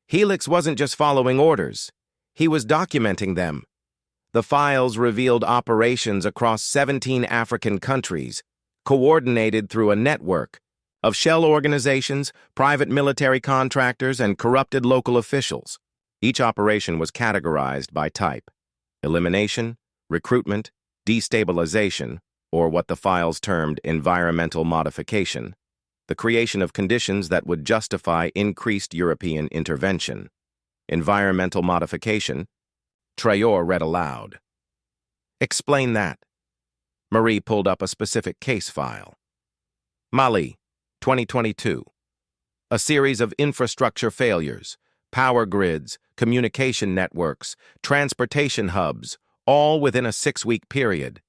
"Helix wasn't just following orders. He was documenting them." The files revealed operations across 17 African countries, coordinated through a network of shell organizations, private military contractors, and corrupted local officials. Each operation was categorized by type: elimination, recruitment, destabilization, or what the files termed environmental modification, the creation of conditions that would justify increased European intervention. Environmental modification, Traoré read aloud. "Explain that." Marie pulled up a specific case file. Mali, 2022. A series of infrastructure failures, power grids, communication networks, transportation hubs, all within a 6-week period.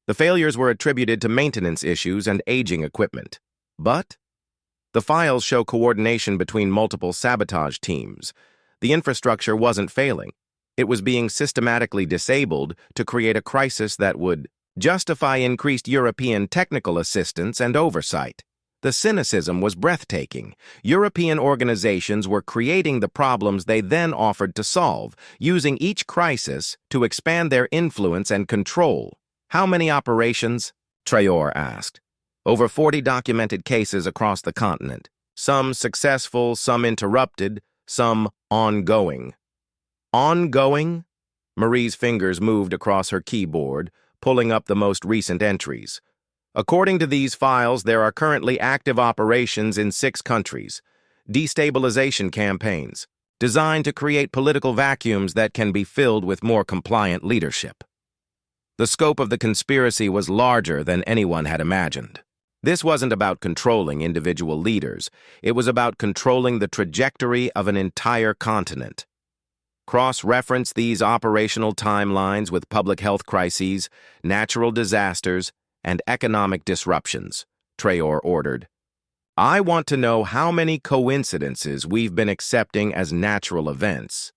The failures were attributed to maintenance issues and aging equipment. But the files show coordination between multiple sabotage teams. The infrastructure wasn't failing. It was being systematically disabled to create a crisis that would justify increased European technical assistance and oversight. The cynicism was breathtaking. European organizations were creating the problems they then offered to solve, using each crisis to expand their influence and control. "How many operations?" Traoré asked. "Over 40 documented cases across the continent. Some successful, some interrupted, some ongoing." "Ongoing?" Marie's fingers moved across her keyboard, pulling up the most recent entries. "According to these files, there are currently active operations in 6 countries. Destabilization campaigns, designed to create political vacuums that can be filled with more compliant leadership." The scope of the conspiracy was larger than anyone had imagined. This wasn't about controlling individual leaders. It was about controlling the trajectory of an entire continent. Cross-reference these operational timelines with public health crises, natural disasters, and economic disruptions, Traoré ordered. "I want to know how many coincidences we've been accepting as natural events."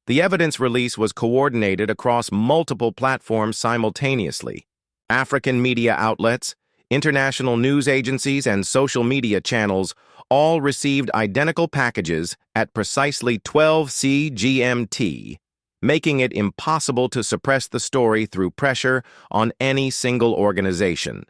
The evidence release was coordinated across multiple platforms simultaneously. African media outlets, international news agencies, and social media channels all received identical packages at precisely 12 CGMT, making it impossible to suppress the story through pressure on any single organization.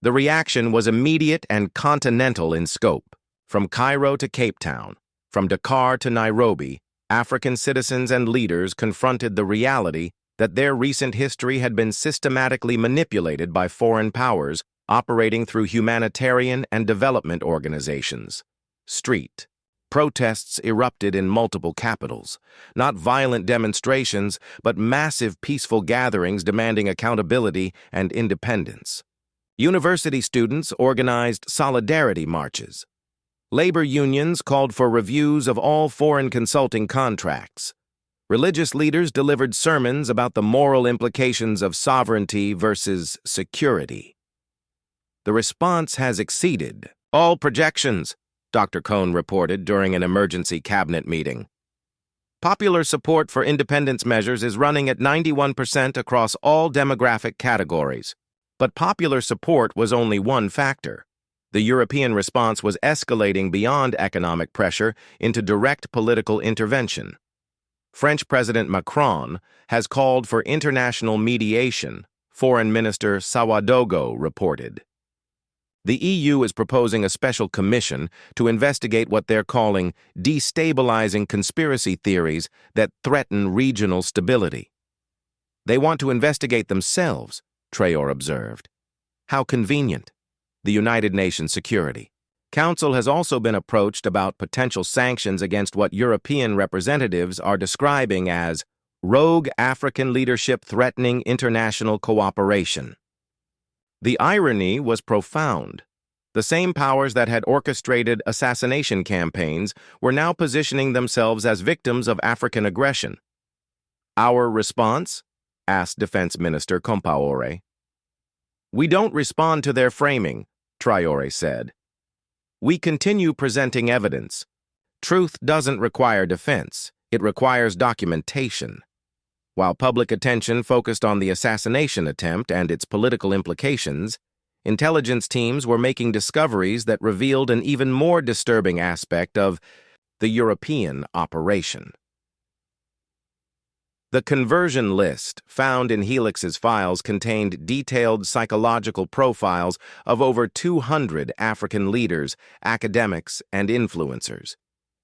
The reaction was immediate and continental in scope. From Cairo to Cape Town, from Dakar to Nairobi, African citizens and leaders confronted the reality that their recent history had been systematically manipulated by foreign powers operating through humanitarian and development organizations. Street protests erupted in multiple capitals, not violent demonstrations, but massive peaceful gatherings demanding accountability and independence. University students organized solidarity marches. Labor unions called for reviews of all foreign consulting contracts. Religious leaders delivered sermons about the moral implications of sovereignty versus security. "The response has exceeded all projections," Dr. Cohn reported during an emergency cabinet meeting. "Popular support for independence measures is running at 91% across all demographic categories. But popular support was only one factor. The European response was escalating beyond economic pressure into direct political intervention. French President Macron has called for international mediation," Foreign Minister Sawadogo reported. The EU is proposing a special commission to investigate what they're calling destabilizing conspiracy theories that threaten regional stability. "They want to investigate themselves," Traoré observed. "How convenient. The United Nations Security. Council has also been approached about potential sanctions against what European representatives are describing as rogue African leadership threatening international cooperation. The irony was profound. The same powers that had orchestrated assassination campaigns were now positioning themselves as victims of African aggression. Our response? Asked Defense Minister Traoré. We don't respond to their framing, Traoré said. We continue presenting evidence. Truth doesn't require defense, it requires documentation. While public attention focused on the assassination attempt and its political implications, intelligence teams were making discoveries that revealed an even more disturbing aspect of the European operation. The conversion list found in Helix's files contained detailed psychological profiles of over 200 African leaders, academics, and influencers.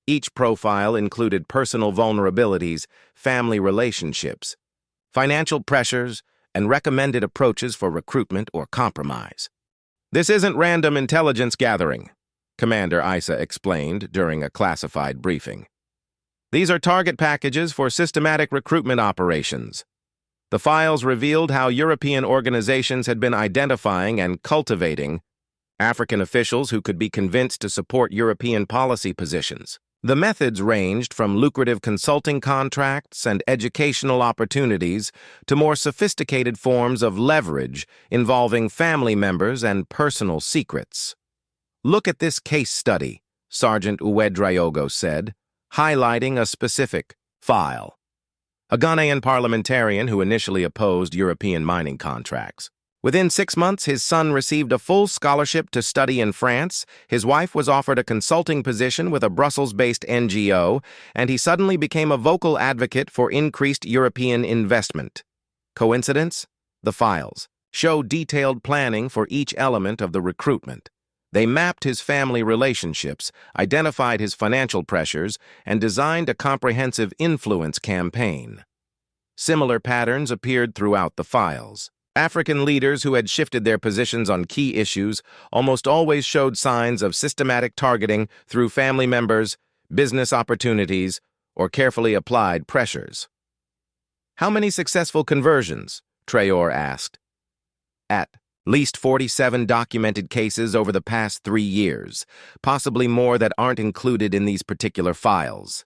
Each profile included personal vulnerabilities, family relationships, financial pressures, and recommended approaches for recruitment or compromise. This isn't random intelligence gathering, Commander Issa explained during a classified briefing. These are target packages for systematic recruitment operations. The files revealed how European organizations had been identifying and cultivating African officials who could be convinced to support European policy positions. The methods ranged from lucrative consulting contracts and educational opportunities to more sophisticated forms of leverage involving family members and personal secrets. Look at this case study, Sergeant Uwedraogo said, highlighting a specific file. A Ghanaian parliamentarian who initially opposed European mining contracts. Within 6 months, his son received a full scholarship to study in France, his wife was offered a consulting position with a Brussels-based NGO, and he suddenly became a vocal advocate for increased European investment. Coincidence? The files show detailed planning for each element of the recruitment. They mapped his family relationships, identified his financial pressures, and designed a comprehensive influence campaign. Similar patterns appeared throughout the files. African leaders who had shifted their positions on key issues almost always showed signs of systematic targeting through family members, business opportunities, or carefully applied pressures. How many successful conversions? Traoré asked. At least 47 documented cases over the past 3 years, possibly more that aren't included in these particular files.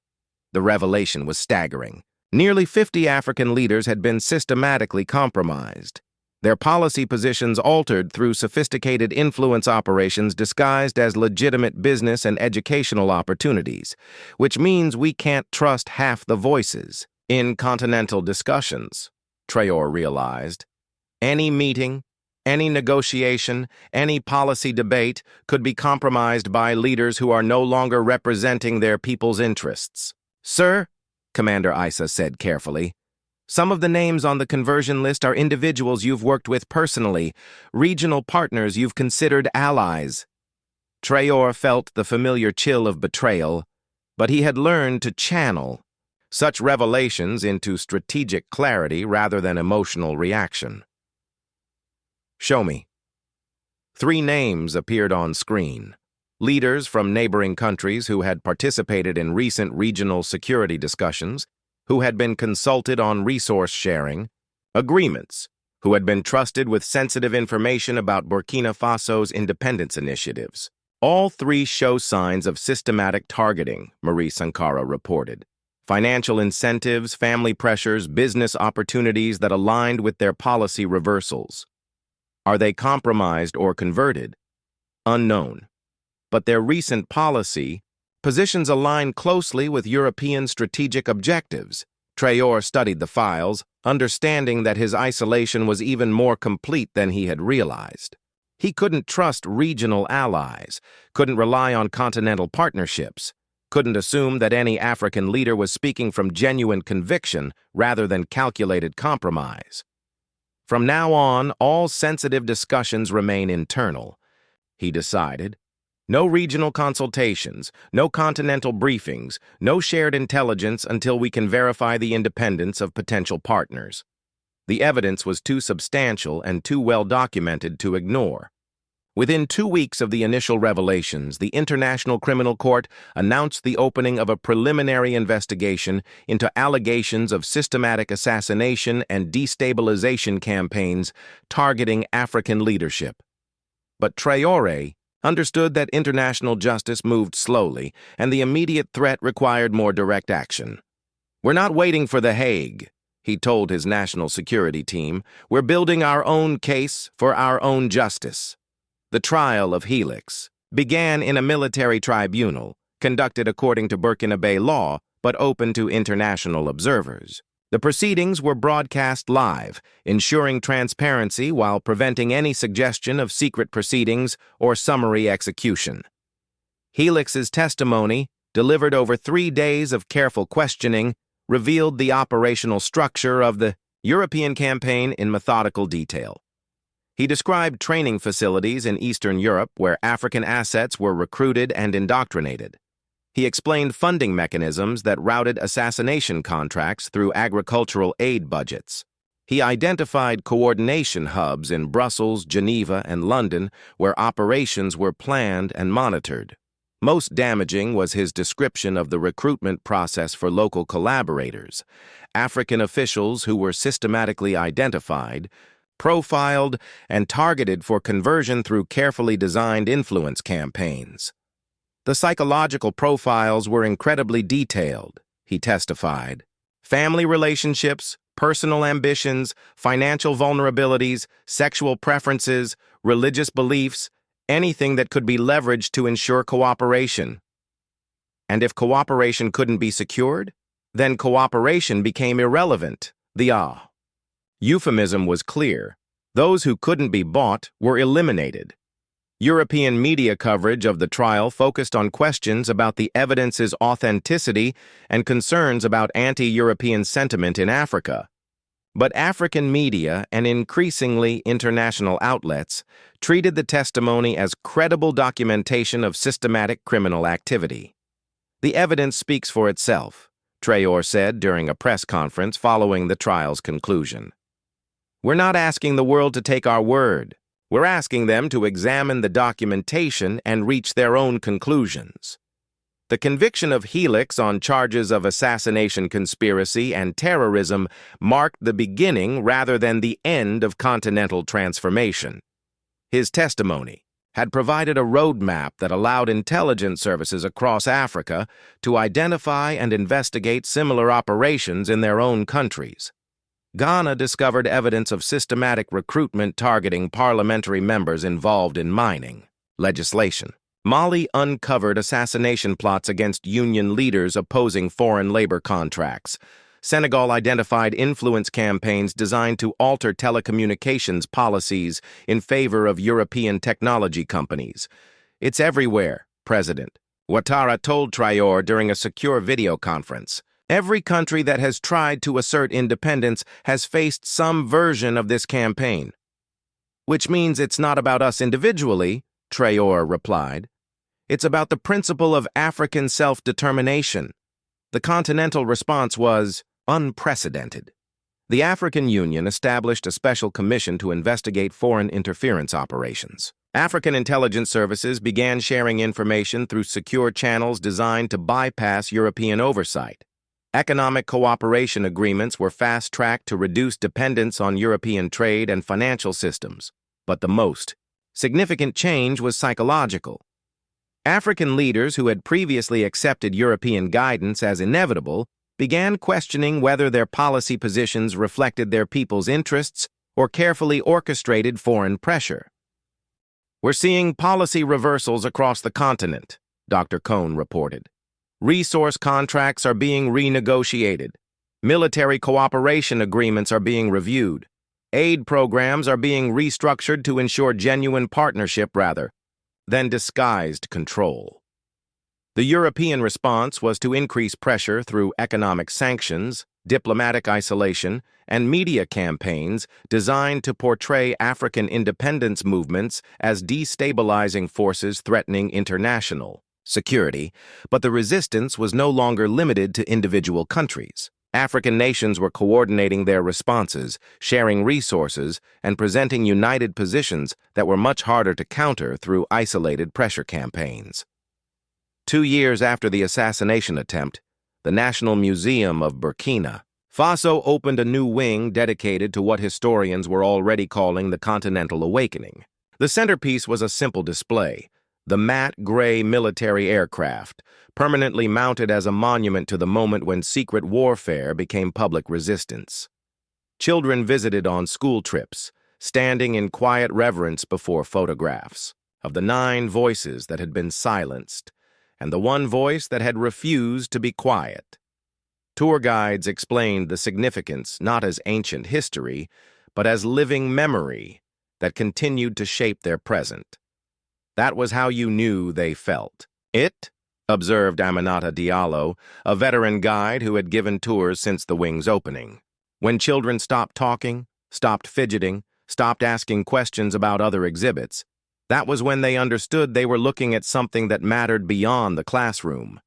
The revelation was staggering. Nearly 50 African leaders had been systematically compromised. Their policy positions altered through sophisticated influence operations disguised as legitimate business and educational opportunities, which means we can't trust half the voices in continental discussions, Traoré realized. Any meeting, any negotiation, any policy debate could be compromised by leaders who are no longer representing their people's interests. Sir, Commander Issa said carefully, some of the names on the conversion list are individuals you've worked with personally, regional partners you've considered allies. Traoré felt the familiar chill of betrayal, but he had learned to channel such revelations into strategic clarity rather than emotional reaction. Show me. 3 names appeared on screen. Leaders from neighboring countries who had participated in recent regional security discussions, who had been consulted on resource sharing, agreements, who had been trusted with sensitive information about Burkina Faso's independence initiatives. All 3 show signs of systematic targeting, Marie Sankara reported. Financial incentives, family pressures, business opportunities that aligned with their policy reversals. Are they compromised or converted? Unknown. But their recent policy positions align closely with European strategic objectives. Traoré studied the files, understanding that his isolation was even more complete than he had realized. He couldn't trust regional allies, couldn't rely on continental partnerships, couldn't assume that any African leader was speaking from genuine conviction rather than calculated compromise. From now on, all sensitive discussions remain internal, he decided. No regional consultations, no continental briefings, no shared intelligence until we can verify the independence of potential partners. The evidence was too substantial and too well documented to ignore. Within 2 weeks of the initial revelations, the International Criminal Court announced the opening of a preliminary investigation into allegations of systematic assassination and destabilization campaigns targeting African leadership. But Traoré understood that international justice moved slowly, and the immediate threat required more direct action. "We're not waiting for The Hague," he told his national security team. "We're building our own case for our own justice." The trial of Helix began in a military tribunal, conducted according to Burkina Faso law, but open to international observers. The proceedings were broadcast live, ensuring transparency while preventing any suggestion of secret proceedings or summary execution. Helix's testimony, delivered over 3 days of careful questioning, revealed the operational structure of the European campaign in methodical detail. He described training facilities in Eastern Europe where African assets were recruited and indoctrinated. He explained funding mechanisms that routed assassination contracts through agricultural aid budgets. He identified coordination hubs in Brussels, Geneva, and London where operations were planned and monitored. Most damaging was his description of the recruitment process for local collaborators, African officials who were systematically identified, profiled, and targeted for conversion through carefully designed influence campaigns. The psychological profiles were incredibly detailed, he testified. Family relationships, personal ambitions, financial vulnerabilities, sexual preferences, religious beliefs, anything that could be leveraged to ensure cooperation. And if cooperation couldn't be secured, then cooperation became irrelevant. The euphemism was clear. Those who couldn't be bought were eliminated. European media coverage of the trial focused on questions about the evidence's authenticity and concerns about anti-European sentiment in Africa. But African media and increasingly international outlets treated the testimony as credible documentation of systematic criminal activity. "The evidence speaks for itself," Traoré said during a press conference following the trial's conclusion. "We're not asking the world to take our word. We're asking them to examine the documentation and reach their own conclusions." The conviction of Helix on charges of assassination conspiracy and terrorism marked the beginning rather than the end of continental transformation. His testimony had provided a roadmap that allowed intelligence services across Africa to identify and investigate similar operations in their own countries. Ghana discovered evidence of systematic recruitment targeting parliamentary members involved in mining legislation. Mali uncovered assassination plots against union leaders opposing foreign labor contracts. Senegal identified influence campaigns designed to alter telecommunications policies in favor of European technology companies. "It's everywhere," President Ouattara told Traoré during a secure video conference. "Every country that has tried to assert independence has faced some version of this campaign." "Which means it's not about us individually," Traoré replied. "It's about the principle of African self-determination." The continental response was unprecedented. The African Union established a special commission to investigate foreign interference operations. African intelligence services began sharing information through secure channels designed to bypass European oversight. Economic cooperation agreements were fast-tracked to reduce dependence on European trade and financial systems. But the most significant change was psychological. African leaders who had previously accepted European guidance as inevitable began questioning whether their policy positions reflected their people's interests or carefully orchestrated foreign pressure. "We're seeing policy reversals across the continent," Dr. Cohn reported. "Resource contracts are being renegotiated. Military cooperation agreements are being reviewed. Aid programs are being restructured to ensure genuine partnership rather than disguised control." The European response was to increase pressure through economic sanctions, diplomatic isolation, and media campaigns designed to portray African independence movements as destabilizing forces threatening international security, but the resistance was no longer limited to individual countries. African nations were coordinating their responses, sharing resources, and presenting united positions that were much harder to counter through isolated pressure campaigns. 2 years after the assassination attempt, the National Museum of Burkina Faso opened a new wing dedicated to what historians were already calling the Continental Awakening. The centerpiece was a simple display, the matte gray military aircraft, permanently mounted as a monument to the moment when secret warfare became public resistance. Children visited on school trips, standing in quiet reverence before photographs of the 9 voices that had been silenced, and the one voice that had refused to be quiet. Tour guides explained the significance not as ancient history, but as living memory that continued to shape their present. That was how you knew they felt. It, observed Aminata Diallo, a veteran guide who had given tours since the wing's opening. When children stopped talking, stopped fidgeting, stopped asking questions about other exhibits, that was when they understood they were looking at something that mattered beyond the classroom.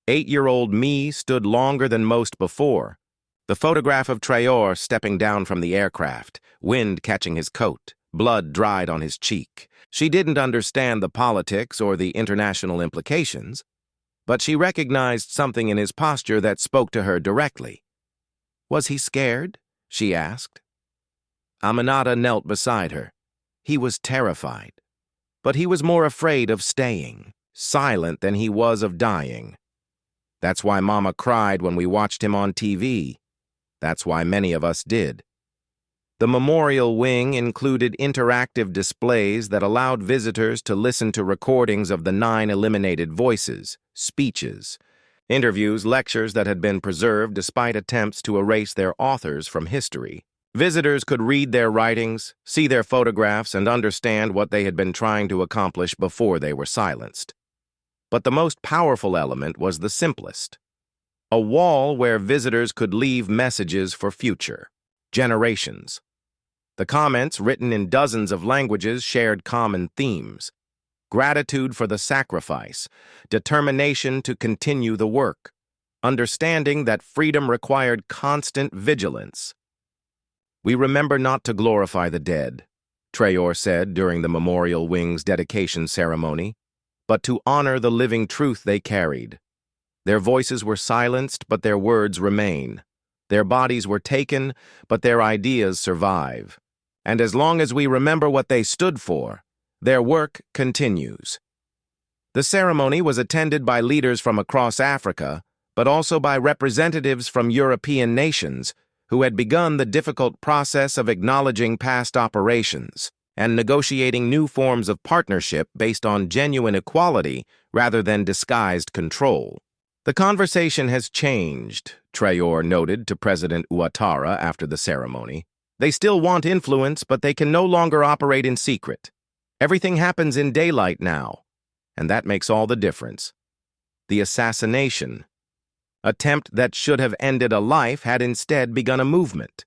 8-year-old me stood longer than most before. The photograph of Traoré stepping down from the aircraft, wind catching his coat, blood dried on his cheek. She didn't understand the politics or the international implications, but she recognized something in his posture that spoke to her directly. Was he scared? She asked. Aminata knelt beside her. He was terrified, but he was more afraid of staying, silent than he was of dying. That's why Mama cried when we watched him on TV. That's why many of us did. The memorial wing included interactive displays that allowed visitors to listen to recordings of the 9 eliminated voices, speeches, interviews, lectures that had been preserved despite attempts to erase their authors from history. Visitors could read their writings, see their photographs, and understand what they had been trying to accomplish before they were silenced. But the most powerful element was the simplest. A wall where visitors could leave messages for future generations. The comments, written in dozens of languages, shared common themes: gratitude for the sacrifice, determination to continue the work, understanding that freedom required constant vigilance. We remember not to glorify the dead, Traoré said during the memorial wing's dedication ceremony, but to honor the living truth they carried. Their voices were silenced, but their words remain. Their bodies were taken, but their ideas survive. And as long as we remember what they stood for, their work continues. The ceremony was attended by leaders from across Africa, but also by representatives from European nations who had begun the difficult process of acknowledging past operations and negotiating new forms of partnership based on genuine equality rather than disguised control. The conversation has changed, Traoré noted to President Ouattara after the ceremony. They still want influence, but they can no longer operate in secret. Everything happens in daylight now, and that makes all the difference. The assassination attempt that should have ended a life had instead begun a movement.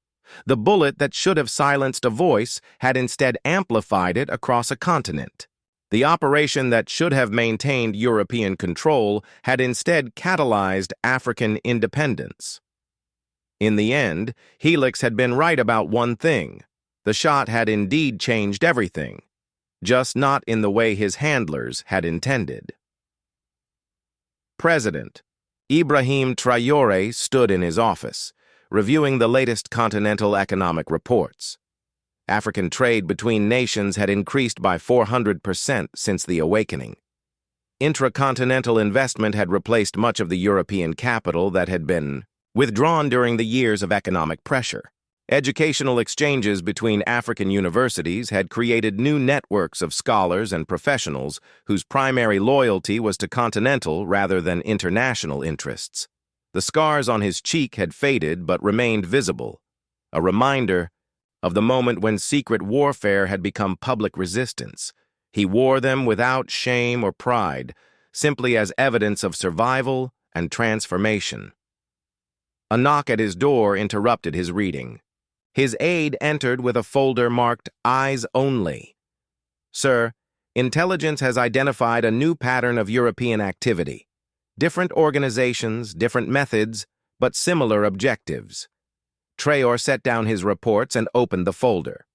The bullet that should have silenced a voice had instead amplified it across a continent. The operation that should have maintained European control had instead catalyzed African independence. In the end, Helix had been right about one thing. The shot had indeed changed everything, just not in the way his handlers had intended. President Ibrahim Traoré stood in his office, reviewing the latest continental economic reports. African trade between nations had increased by 400% since the awakening. Intracontinental investment had replaced much of the European capital that had been withdrawn during the years of economic pressure. Educational exchanges between African universities had created new networks of scholars and professionals whose primary loyalty was to continental rather than international interests. The scars on his cheek had faded but remained visible, a reminder of the moment when secret warfare had become public resistance. He wore them without shame or pride, simply as evidence of survival and transformation. A knock at his door interrupted his reading. His aide entered with a folder marked "Eyes Only." "Sir, intelligence has identified a new pattern of European activity. Different organizations, different methods, but similar objectives. Traoré set down his reports and opened the folder.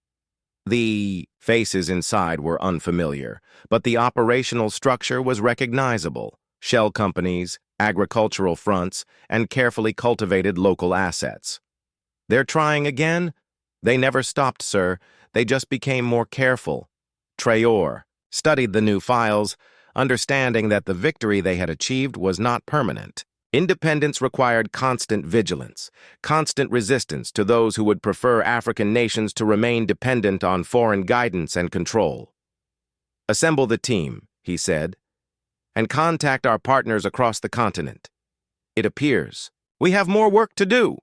The faces inside were unfamiliar, but the operational structure was recognizable: shell companies, agricultural fronts, and carefully cultivated local assets. They're trying again? They never stopped, sir. They just became more careful. Traoré studied the new files, understanding that the victory they had achieved was not permanent. Independence required constant vigilance, constant resistance to those who would prefer African nations to remain dependent on foreign guidance and control. "Assemble the team," he said, "and contact our partners across the continent. It appears we have more work to do."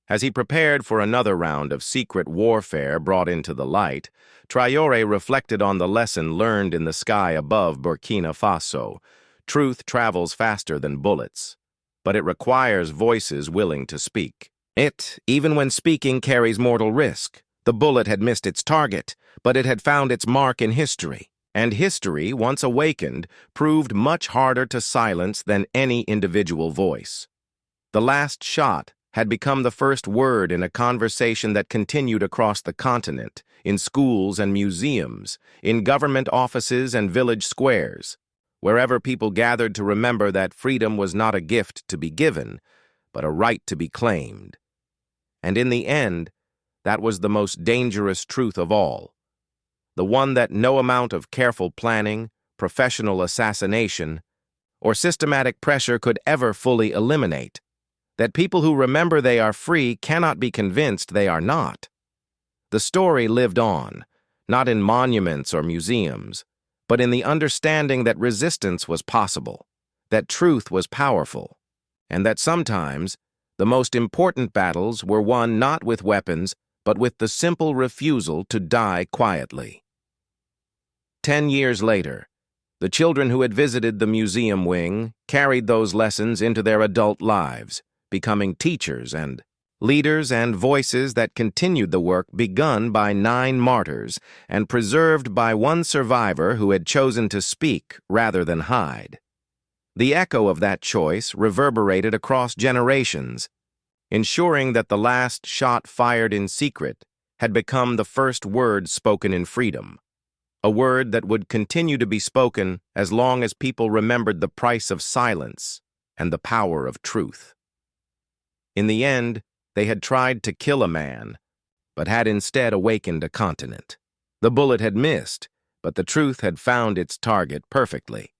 As he prepared for another round of secret warfare brought into the light, Traoré reflected on the lesson learned in the sky above Burkina Faso. Truth travels faster than bullets, but it requires voices willing to speak. It, even when speaking, carries mortal risk. The bullet had missed its target, but it had found its mark in history. And history, once awakened, proved much harder to silence than any individual voice. The last shot had become the first word in a conversation that continued across the continent, in schools and museums, in government offices and village squares, wherever people gathered to remember that freedom was not a gift to be given, but a right to be claimed. And in the end, that was the most dangerous truth of all, the one that no amount of careful planning, professional assassination, or systematic pressure could ever fully eliminate: that people who remember they are free cannot be convinced they are not. The story lived on, not in monuments or museums, but in the understanding that resistance was possible, that truth was powerful, and that sometimes the most important battles were won not with weapons, but with the simple refusal to die quietly. 10 years later, the children who had visited the museum wing carried those lessons into their adult lives, becoming teachers and leaders and voices that continued the work begun by 9 martyrs and preserved by one survivor who had chosen to speak rather than hide. The echo of that choice reverberated across generations, ensuring that the last shot fired in secret had become the first word spoken in freedom, a word that would continue to be spoken as long as people remembered the price of silence and the power of truth. In the end, they had tried to kill a man, but had instead awakened a continent. The bullet had missed, but the truth had found its target perfectly.